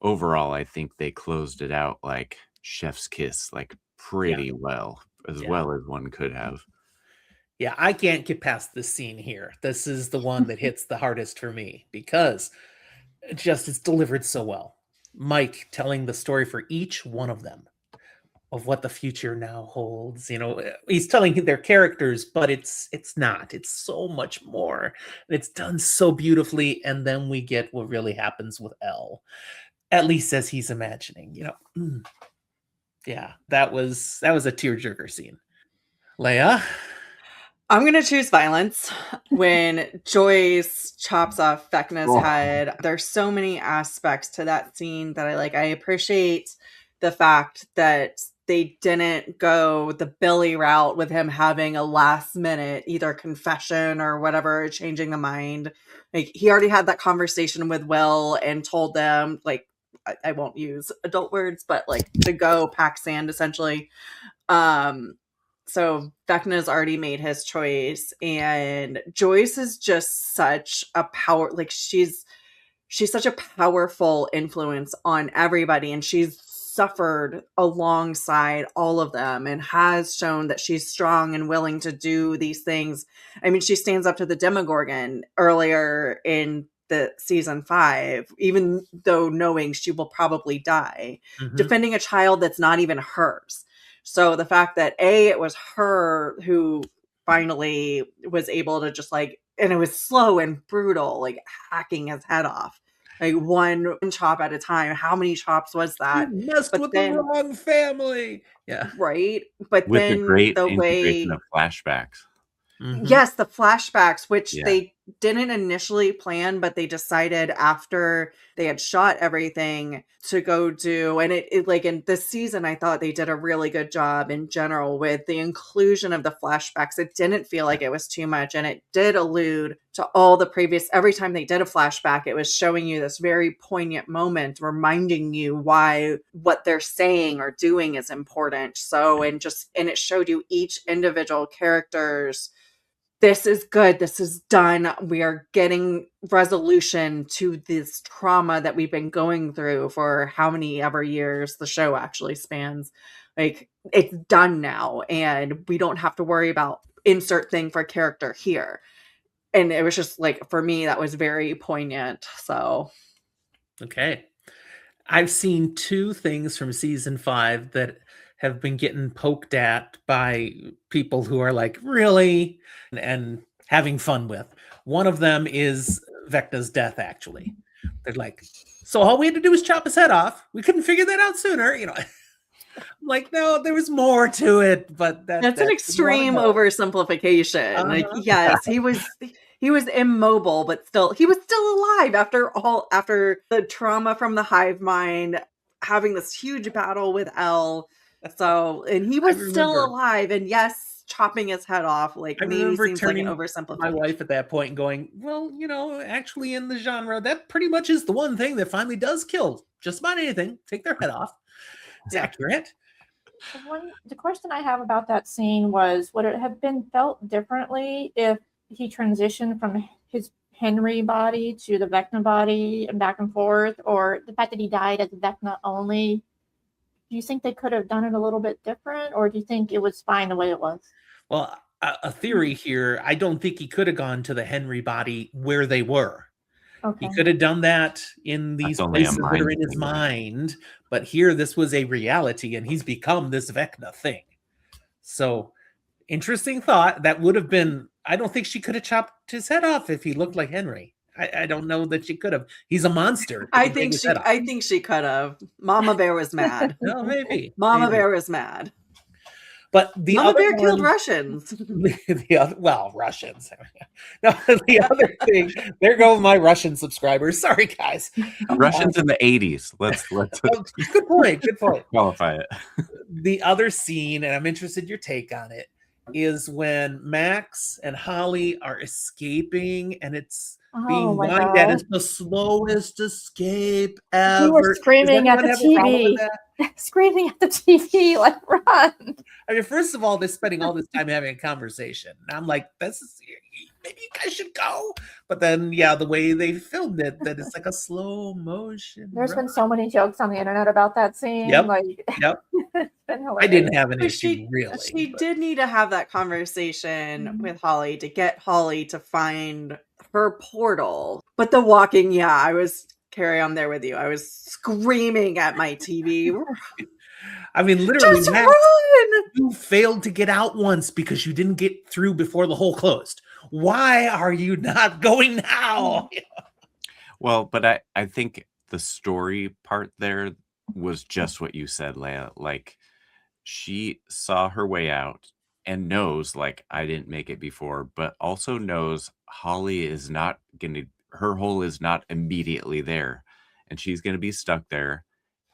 overall, I think they closed it out like chef's kiss, like Yeah. pretty well, as Yeah. well as one could have. Yeah, I can't get past this scene here. This is the one that hits the hardest for me because it's delivered so well. Mike telling the story for each one of them of what the future now holds. He's telling their characters, but it's not. It's so much more. And it's done so beautifully, and then we get what really happens with Elle, at least as he's imagining. Yeah, that was a tearjerker scene. Leia? I'm gonna choose violence. When Joyce chops off Vecna's Oh. head, there's so many aspects to that scene that I like. I appreciate the fact that they didn't go the Billy route with him having a last minute either confession or whatever, changing the mind. Like he already had that conversation with Will and told them, like, I won't use adult words, but like to go pack sand essentially. So Vecna's already made his choice, and Joyce is just such a power, like she's such a powerful influence on everybody, and she's suffered alongside all of them and has shown that she's strong and willing to do these things. I mean, she stands up to the Demogorgon earlier in the season 5, even though knowing she will probably die, Mhm. defending a child that's not even hers. So the fact that it was her who finally was able to just like, and it was slow and brutal, like hacking his head off, like one chop at a time. How many chops was that? You messed But with the then, wrong family. Yeah. right? But With a then great the integration way, of flashbacks. Mhm. yes, the flashbacks, which Yeah. they didn't initially plan, but they decided after they had shot everything to go do. And it like in this season, I thought they did a really good job in general with the inclusion of the flashbacks. It didn't feel like it was too much. And it did allude to all the previous, every time they did a flashback, it was showing you this very poignant moment, reminding you why what they're saying or doing is important. So, and it showed you each individual character's, this is good. This is done. We are getting resolution to this trauma that we've been going through for how many ever years the show actually spans. Like, it's done now, and we don't have to worry about insert thing for character here. And it was just like, for me, that was very poignant. So, Okay. I've seen 2 things from season 5 that have been getting poked at by people who are like, "Really?" and having fun with. One of them is Vecna's death, actually. They're like, "So all we had to do was chop his head off. We couldn't figure that out sooner," I'm like, "No, there was more to it, but that's an didn't wanna extreme go." oversimplification. Like, Uh-huh. yes, he was immobile, but still he was still alive after the trauma from the hive mind, having this huge battle with Elle. So, and he I was still remember. alive. And yes, chopping his head off, like, I maybe remember seems like an turning oversimplification. my wife at that point and going, well, actually in the genre, that pretty much is the one thing that finally does kill just about anything. Take their head off. It's Yeah. accurate. The question I have about that scene was, would it have been felt differently if he transitioned from his Henry body to the Vecna body and back and forth, or the fact that he died as Vecna only? Do you think they could have done it a little bit different, or do you think it was fine the way it was? Well, a theory here, I don't think he could have gone to the Henry body where they were. Okay. He could have done that in these only a places that are in mind his thing, right? mind, but here this was a reality, and he's become this Vecna thing. So, interesting thought. That would have been. I don't think she could have chopped his head off if he looked like Henry. I don't know that she could have. He's a monster. I think she could have. Mama Bear was mad. No, maybe. Mama maybe. Bear was mad. But the Mama other Bear one, killed Russians. Russians. No, the other thing. There go my Russian subscribers. Sorry, guys. Russians in the 80s. Let's Good point. Good point. qualify it. The other scene, and I'm interested in your take on it, is when Max and Holly are escaping, and it's being my whined at. God. It's the slowest escape ever. He was screaming at the Does anyone have a problem with TV. that? Screaming at the TV, like, run. I mean, first of all, they're spending all this time having a conversation. And I'm like, maybe you guys should go. But then, yeah, the way they filmed it, that it's like a slow motion. There's been so many jokes on the internet about that scene. Yep. Like, Yep. it's been hilarious. I didn't have an But issue, really. She did need to have that conversation with Holly to get Holly to find her portal. But the walking, I was, Karri, I'm there with you. I was screaming at my TV. I mean, literally, Just Max, run! you failed to get out once because you didn't get through before the hole closed. Why are you not going now? Well, but I think the story part there was just what you said, Leia. Like, she saw her way out and knows, like, I didn't make it before, but also knows Holly is not her hole is not immediately there, and she's going to be stuck there.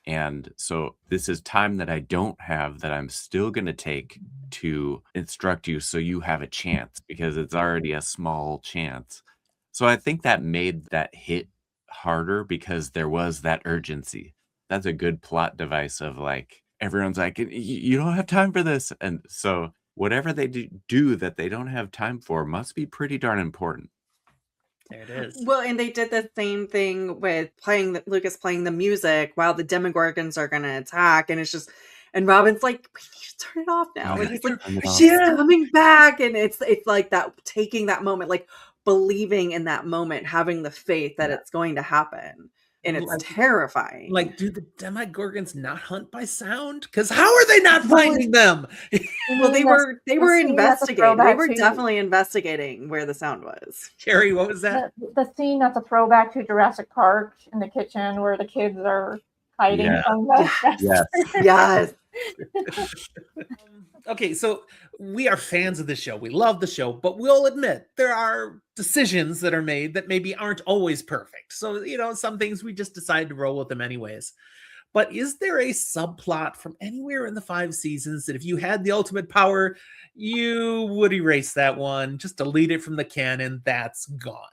And so this is time that I don't have that I'm still going to take to instruct you so you have a chance, because it's already a small chance. So I think that made that hit harder because there was that urgency. That's a good plot device of, like, everyone's like, you don't have time for this. And so whatever they do that they don't have time for must be pretty darn important. There it is. Well, and they did the same thing with Lucas playing the music while the Demogorgons are going to attack. And it's just, and Robin's like, we need to turn it off now. And he's like, she's coming back. And it's like that, taking that moment, like believing in that moment, having the faith that it's going to happen. And it's terrifying. Like, do the Demogorgons not hunt by sound? Because how are they not finding them? Well, they were investigating. They were definitely investigating where the sound was. Karri, what was that? The scene that's a throwback to Jurassic Park in the kitchen where the kids are hiding from the Yes. Okay, so we are fans of the show. We love the show, but we'll admit there are decisions that are made that maybe aren't always perfect. So, some things we just decide to roll with them anyways. But is there a subplot from anywhere in the 5 seasons that if you had the ultimate power, you would erase that one, just delete it from the canon? That's gone.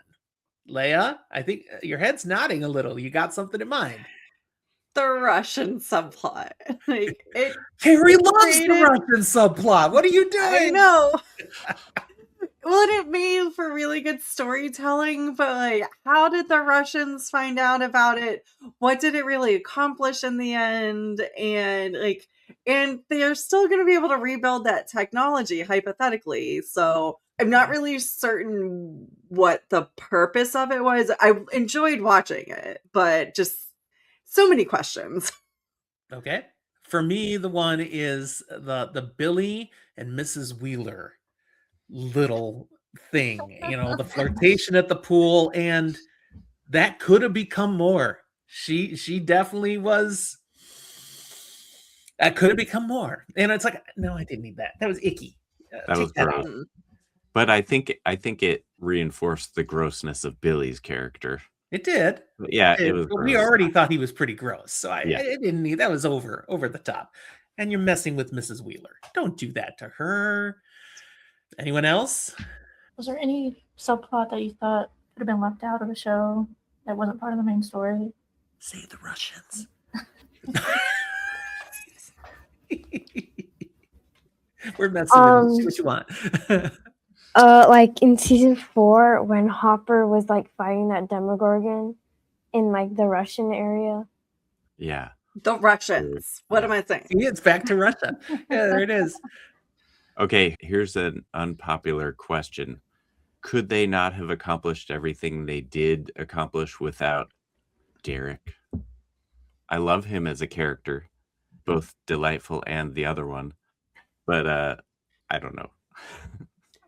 Leia, I think your head's nodding a little. You got something in mind. The Russian subplot. Like, Karri loves the Russian subplot. What are you doing? I know. Well, it made for really good storytelling, but like, how did the Russians find out about it? What did it really accomplish in the end? And they're still going to be able to rebuild that technology, hypothetically. So I'm not really certain what the purpose of it was. I enjoyed watching it, but just so many questions. Okay. For me, the one is the Billy and Mrs. Wheeler little thing, the flirtation at the pool, and that could have become more. She definitely was. That could have become more, and it's like, no, I didn't need that. That was icky. That was gross. But I think it reinforced the grossness of Billy's character. It did. Yeah, it was. We already thought he was pretty gross, so I didn't need that. Was over the top. And you're messing with Mrs. Wheeler. Don't do that to her. Anyone else? Was there any subplot that you thought could have been left out of the show that wasn't part of the main story? Say the Russians. We're messing with you. See what you want. Like in season 4 when Hopper was like fighting that Demogorgon in like the Russian area. Yeah. The Russians. What am I saying? See, it's back to Russia. Yeah, there it is. Okay, here's an unpopular question. Could they not have accomplished everything they did accomplish without Derek? I love him as a character, both delightful and the other one, but I don't know.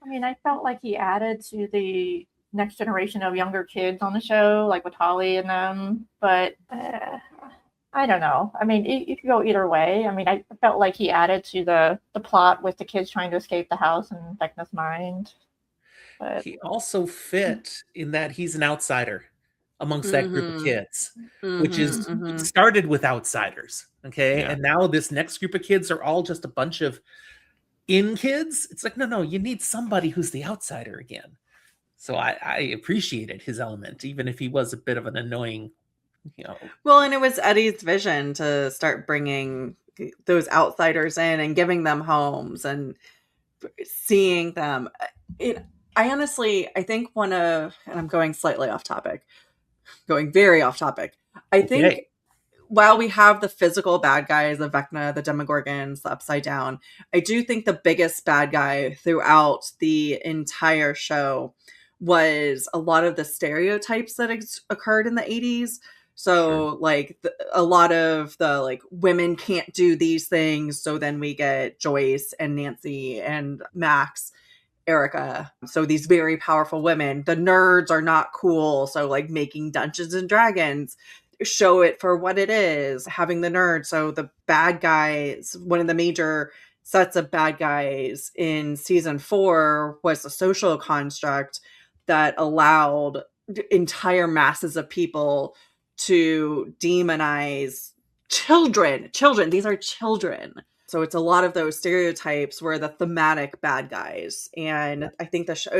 I mean, I felt like he added to the next generation of younger kids on the show, like with Holly and them, but I don't know. I mean, it could go either way. I mean, I felt like he added to the plot with the kids trying to escape the house and Vecna's mind. But he also fit in that he's an outsider amongst that group of kids, which is started with outsiders. Okay. Yeah. And now this next group of kids are all just a bunch of in kids. It's like, no, you need somebody who's the outsider again. So I appreciated his element, even if he was a bit of an annoying, Well, and it was Eddie's vision to start bringing those outsiders in and giving them homes and seeing them. I think and I'm going slightly off topic, going very off topic. I think while we have the physical bad guys, the Vecna, the Demogorgons, the Upside Down, I do think the biggest bad guy throughout the entire show was a lot of the stereotypes that occurred in the 80s. So like a lot of the like women can't do these things. So then we get Joyce and Nancy and Max, Erica. So these very powerful women. The nerds are not cool. So like making Dungeons and Dragons, show it for what it is, having the nerds. So the bad guys, one of the major sets of bad guys in season 4 was a social construct that allowed entire masses of people to demonize children. These are children. So it's a lot of those stereotypes were the thematic bad guys. And I think the show,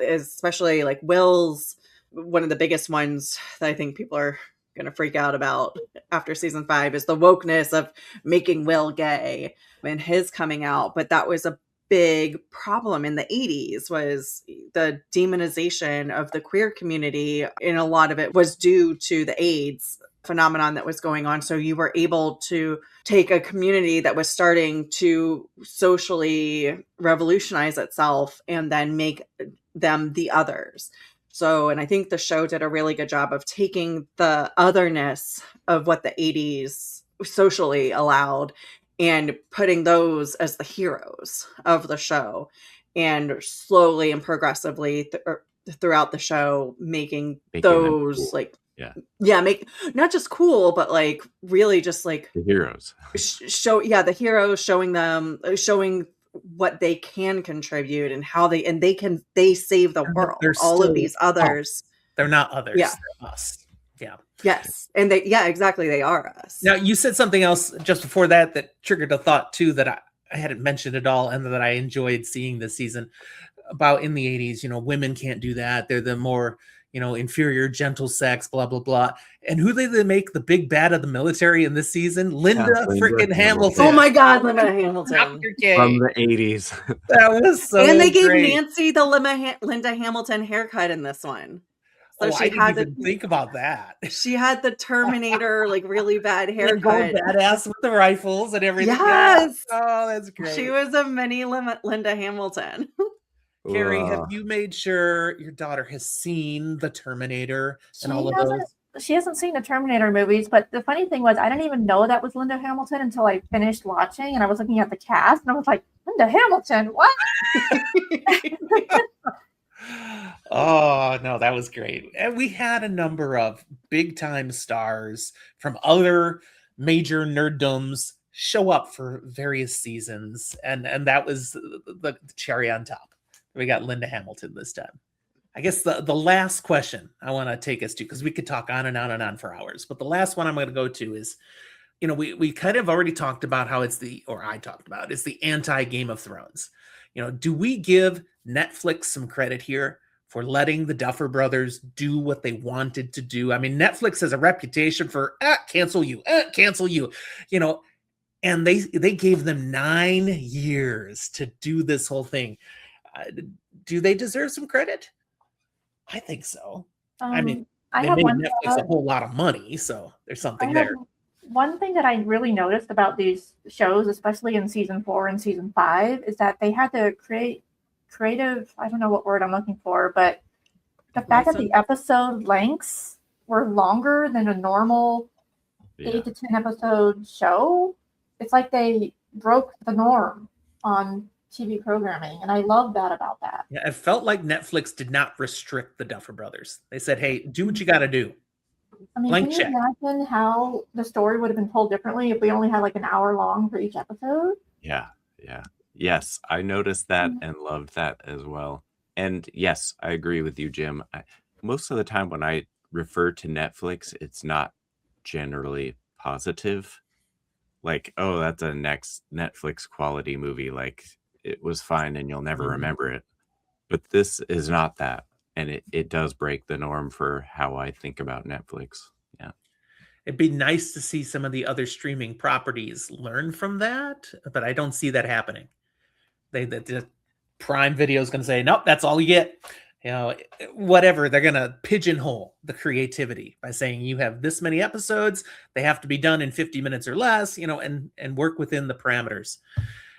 especially like Will's, one of the biggest ones that I think people are going to freak out about after season 5 is the wokeness of making Will gay and his coming out. But that was a big problem in the 80s, was the demonization of the queer community. And a lot of it was due to the AIDS phenomenon that was going on. So you were able to take a community that was starting to socially revolutionize itself and then make them the others. So, and I think the show did a really good job of taking the otherness of what the 80s socially allowed and putting those as the heroes of the show, and slowly and progressively throughout the show making those cool. Like make not just cool, but like really just like the heroes the heroes, showing what they can contribute and how they save the world. All of these others, they're not others. Yeah. They're us. Yeah. Yes. And exactly. They are us. Now you said something else just before that triggered a thought too, that I hadn't mentioned at all. And that I enjoyed seeing this season about in the 80s, women can't do that. They're the more, inferior, gentle sex, blah, blah, blah. And who did they make the big bad of the military in this season? Linda freaking Hamilton. Oh my God, Linda Hamilton. From the 80s. That was so And they gave great. Nancy the Linda Hamilton haircut in this one. So I didn't even think about that. She had the Terminator, like really bad haircut. Badass with the rifles and everything. Yes. Oh, that's great. She was a mini Linda Hamilton. Karri, have you made sure your daughter has seen the Terminator and all of those? She hasn't seen the Terminator movies, but the funny thing was I didn't even know that was Linda Hamilton until I finished watching, and I was looking at the cast, and I was like, Linda Hamilton, what? Oh, no, that was great. And we had a number of big-time stars from other major nerddoms show up for various seasons, and that was the cherry on top. We got Linda Hamilton this time. I guess the last question I want to take us to, because we could talk on and on and on for hours, but the last one I'm going to go to is, we kind of already talked about how it's the anti Game of Thrones. Do we give Netflix some credit here for letting the Duffer Brothers do what they wanted to do? I mean, Netflix has a reputation for cancel you, and they gave them 9 years to do this whole thing. Do they deserve some credit? I think so. I mean, I they have made one Netflix a whole lot of money, so there's I something have there. one thing that I really noticed about these shows, especially in season 4 and season 5, is that they had to create creative, I don't know what word I'm looking for, but the fact that the episode lengths were longer than a normal 8 to 10 episode show, it's like they broke the norm on TV programming, and I love that about that. Yeah, it felt like Netflix did not restrict the Duffer Brothers. They said, "Hey, do what you got to do." I mean, Blank can check. you imagine how the story would have been told differently if we only had like an hour long for each episode? Yeah. Yes, I noticed that and loved that as well. And yes, I agree with you, Jim. Most of the time when I refer to Netflix, it's not generally positive. Like, oh, that's a next Netflix quality movie. Like, it was fine and you'll never remember it. But this is not that. And it does break the norm for how I think about Netflix. Yeah. It'd be nice to see some of the other streaming properties learn from that, but I don't see that happening. The Prime Video is going to say, "Nope, that's all you get." Whatever. They're going to pigeonhole the creativity by saying you have this many episodes, they have to be done in 50 minutes or less, and work within the parameters.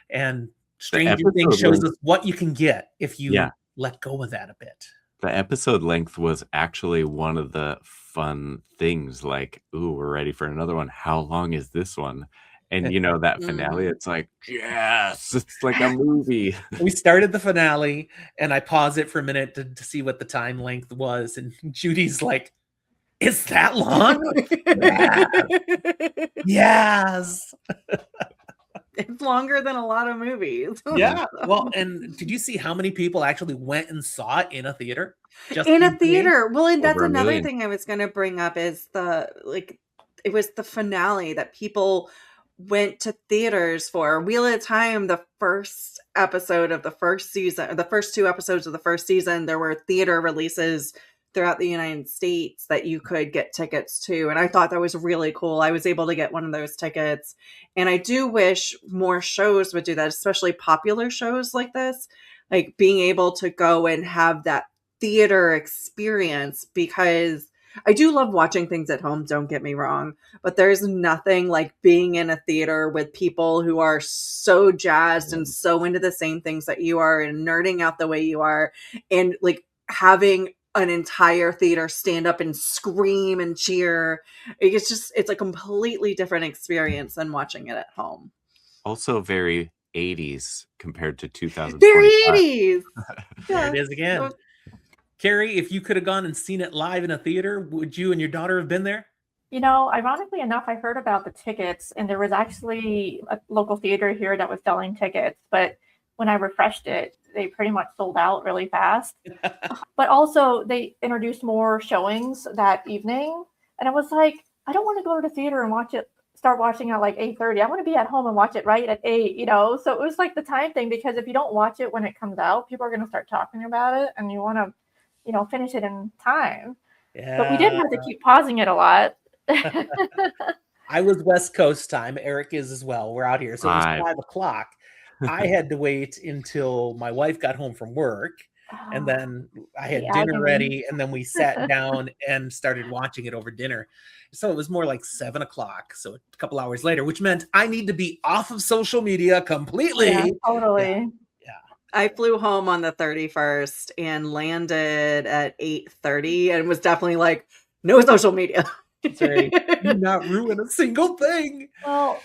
And Stranger Things shows us what you can get if you let go of that a bit. The episode length was actually one of the fun things. Like, ooh, we're ready for another one. How long is this one? And that finale, it's like, yes, it's like a movie. We started the finale and I paused it for a minute to see what the time length was. And Judy's like, "Is that long?" Yes. It's longer than a lot of movies. Yeah. Well, and did you see how many people actually went and saw it in a theater? In a theater. Well, and that's Over 1 another million. thing I was going to bring up is it was the finale that people went to theaters for. Wheel of Time, the first episode of the first season, or the first 2 episodes of the first season, there were theater releases throughout the United States that you could get tickets to. And I thought that was really cool. I was able to get one of those tickets. And I do wish more shows would do that, especially popular shows like this, like being able to go and have that theater experience, because I do love watching things at home, don't get me wrong, but there's nothing like being in a theater with people who are so jazzed and so into the same things that you are and nerding out the way you are, and like having an entire theater stand up and scream and cheer. It's a completely different experience than watching it at home. Also very 80s compared to 2000. Very 80s. There it is again. Karri, if you could have gone and seen it live in a theater, would you and your daughter have been there? Ironically enough, I heard about the tickets, and there was actually a local theater here that was selling tickets, but when I refreshed it, they pretty much sold out really fast. But also, they introduced more showings that evening, and I was like, I don't want to go to the theater and start watching at like 8:30. I want to be at home and watch it right at 8, So it was like the time thing, because if you don't watch it when it comes out, people are going to start talking about it, and you want to finish it in time. Yeah. But we did have to keep pausing it a lot. I was West Coast time. Eric is as well. We're out here. So it was 5 o'clock. I had to wait until my wife got home from work. And then I had dinner ready. And then we sat down and started watching it over dinner. So it was more like 7 o'clock. So a couple hours later, which meant I need to be off of social media completely. Yeah, totally. Yeah. I flew home on the 31st and landed at 8:30 and was definitely like, no social media. That's right. Do not ruin a single thing. Well,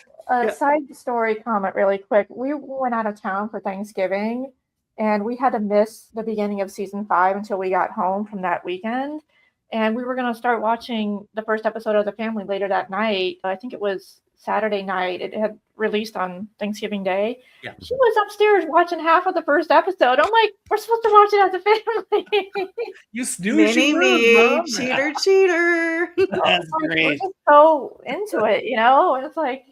side story comment really quick. We went out of town for Thanksgiving, and we had to miss the beginning of season 5 until we got home from that weekend. And we were going to start watching the first episode of The Family later that night. I think it was Saturday night. It had released on Thanksgiving Day. Yeah. She was upstairs watching half of the first episode. I'm like, we're supposed to watch it as a family. You snooze, Mini you me, lose, Mom. cheater, cheater. That's We're great. just so into it, And it's like,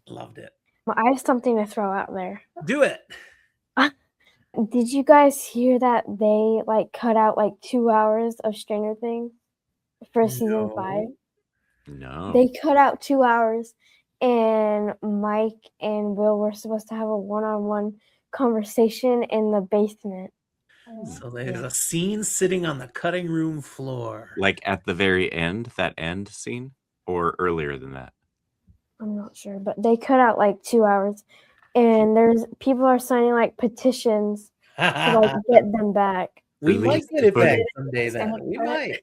Loved it. I have something to throw out there. Do it. Did you guys hear that they cut out 2 hours of Stranger Things for season 5? No. They cut out 2 hours, and Mike and Will were supposed to have a one-on-one conversation in the basement. So there's a scene sitting on the cutting room floor. Like at the very end, that end scene, or earlier than that? I'm not sure, but they cut out 2 hours, and there's people are signing petitions to get them back. We Really? might get it But- back someday then. We might.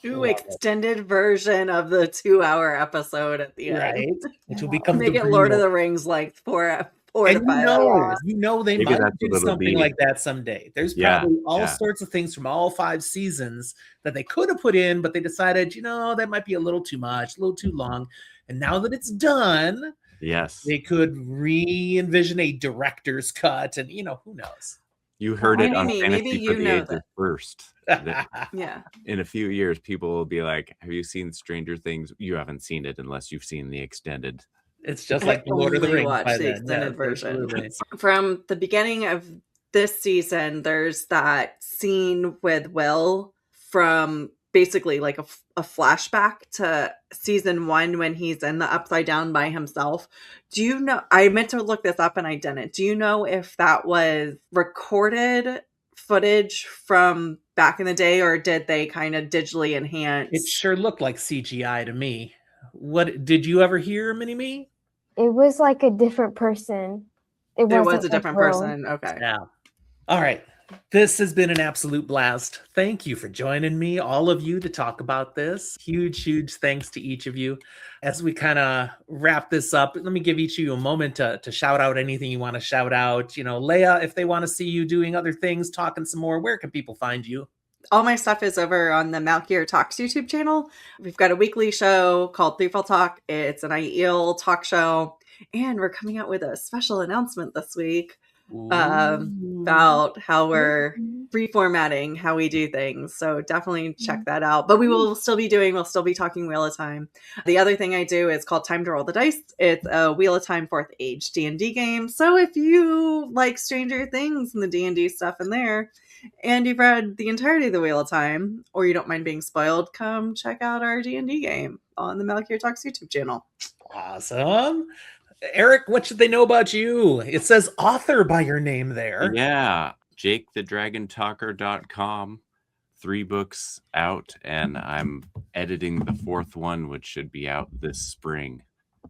Ooh, extended version of the 2-hour episode at the end. Right. Which will become Make the it Lord of real. the Rings four And to 5 hours. you know they Maybe might that's do what it'll something be. like that someday. There's Yeah, probably all yeah. sorts of things from all 5 seasons that they could have put in, but they decided, that might be a little too much, a little too long. And now that it's done, Yes. they could re-envision a director's cut, and who knows. You heard it on Maybe Fantasy you for the know Ages that. first. That Yeah. in a few years, people will be like, have you seen Stranger Things? You haven't seen it unless you've seen the extended. It's just I like the Lord of the only Rings watched by the then. extended Yes, version. absolutely. From the beginning of this season, there's that scene with Will from basically a flashback to season 1 when he's in the Upside Down by himself. Do you know? I meant to look this up and I didn't. Do you know if that was recorded footage from back in the day, or did they kind of digitally enhance? It sure looked like CGI to me. What did you ever hear, Mini Me? It was a different person. It was wasn't a different Will. person. Okay. Yeah. All right. This has been an absolute blast. Thank you for joining me, all of you, to talk about this. Huge, huge thanks to each of you. As we kind of wrap this up, let me give each of you a moment to shout out anything you want to shout out. Leigh-a, if they want to see you doing other things, talking some more, where can people find you? All my stuff is over on the Malkier Talks YouTube channel. We've got a weekly show called Threefold Talk. It's an IEL talk show. And we're coming out with a special announcement this week about how we're reformatting how we do things. So definitely check that out. But we'll still be talking Wheel of Time. The other thing I do is called Time to Roll the Dice. It's a Wheel of Time 4th Age D&D game. So if you like Stranger Things and the D&D stuff in there, and you've read the entirety of the Wheel of Time, or you don't mind being spoiled, come check out our D&D game on the Malkier Talks YouTube channel. Awesome. Eric, what should they know about you? It says author by your name there. Yeah. JakeTheDragonTalker.com. 3 books out, and I'm editing the 4th one, which should be out this spring.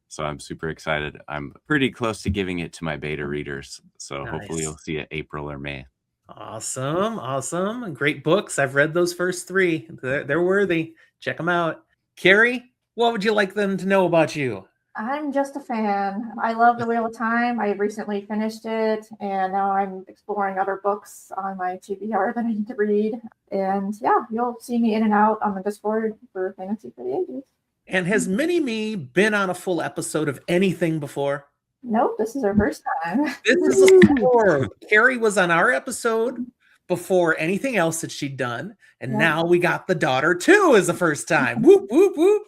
So I'm super excited. I'm pretty close to giving it to my beta readers. So hopefully Nice. you'll see it April or May. Awesome. Great books. I've read those first 3. They're worthy. Check them out. Karri, what would you like them to know about you? I'm just a fan. I love The Wheel of Time. I recently finished it, and now I'm exploring other books on my TBR that I need to read. And yeah, you'll see me in and out on the Discord for Fantasy for the Ages. And has Mini Me been on a full episode of anything before? Nope, this is her first time. This is a score. Karri was on our episode before anything else that she'd done. And Yeah. now we got the daughter too as the first time. Whoop, whoop, whoop.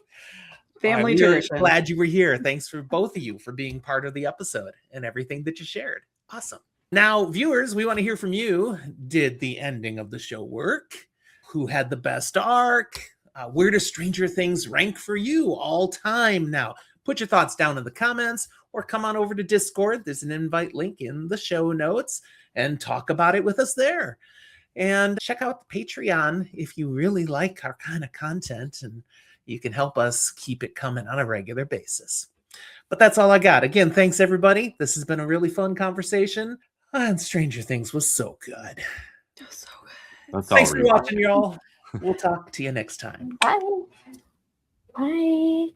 Family I'm really tradition. glad you were here. Thanks for both of you for being part of the episode and everything that you shared. Awesome. Now, viewers, we want to hear from you. Did the ending of the show work? Who had the best arc? Where does Stranger Things rank for you all time now? Put your thoughts down in the comments or come on over to Discord. There's an invite link in the show notes and talk about it with us there. And check out the Patreon if you really like our kind of content, and you can help us keep it coming on a regular basis. But that's all I got. Again, thanks everybody. This has been a really fun conversation. And Stranger Things was so good. So good. That's Thanks all for watching, y'all. We'll talk to you next time. Bye. Bye.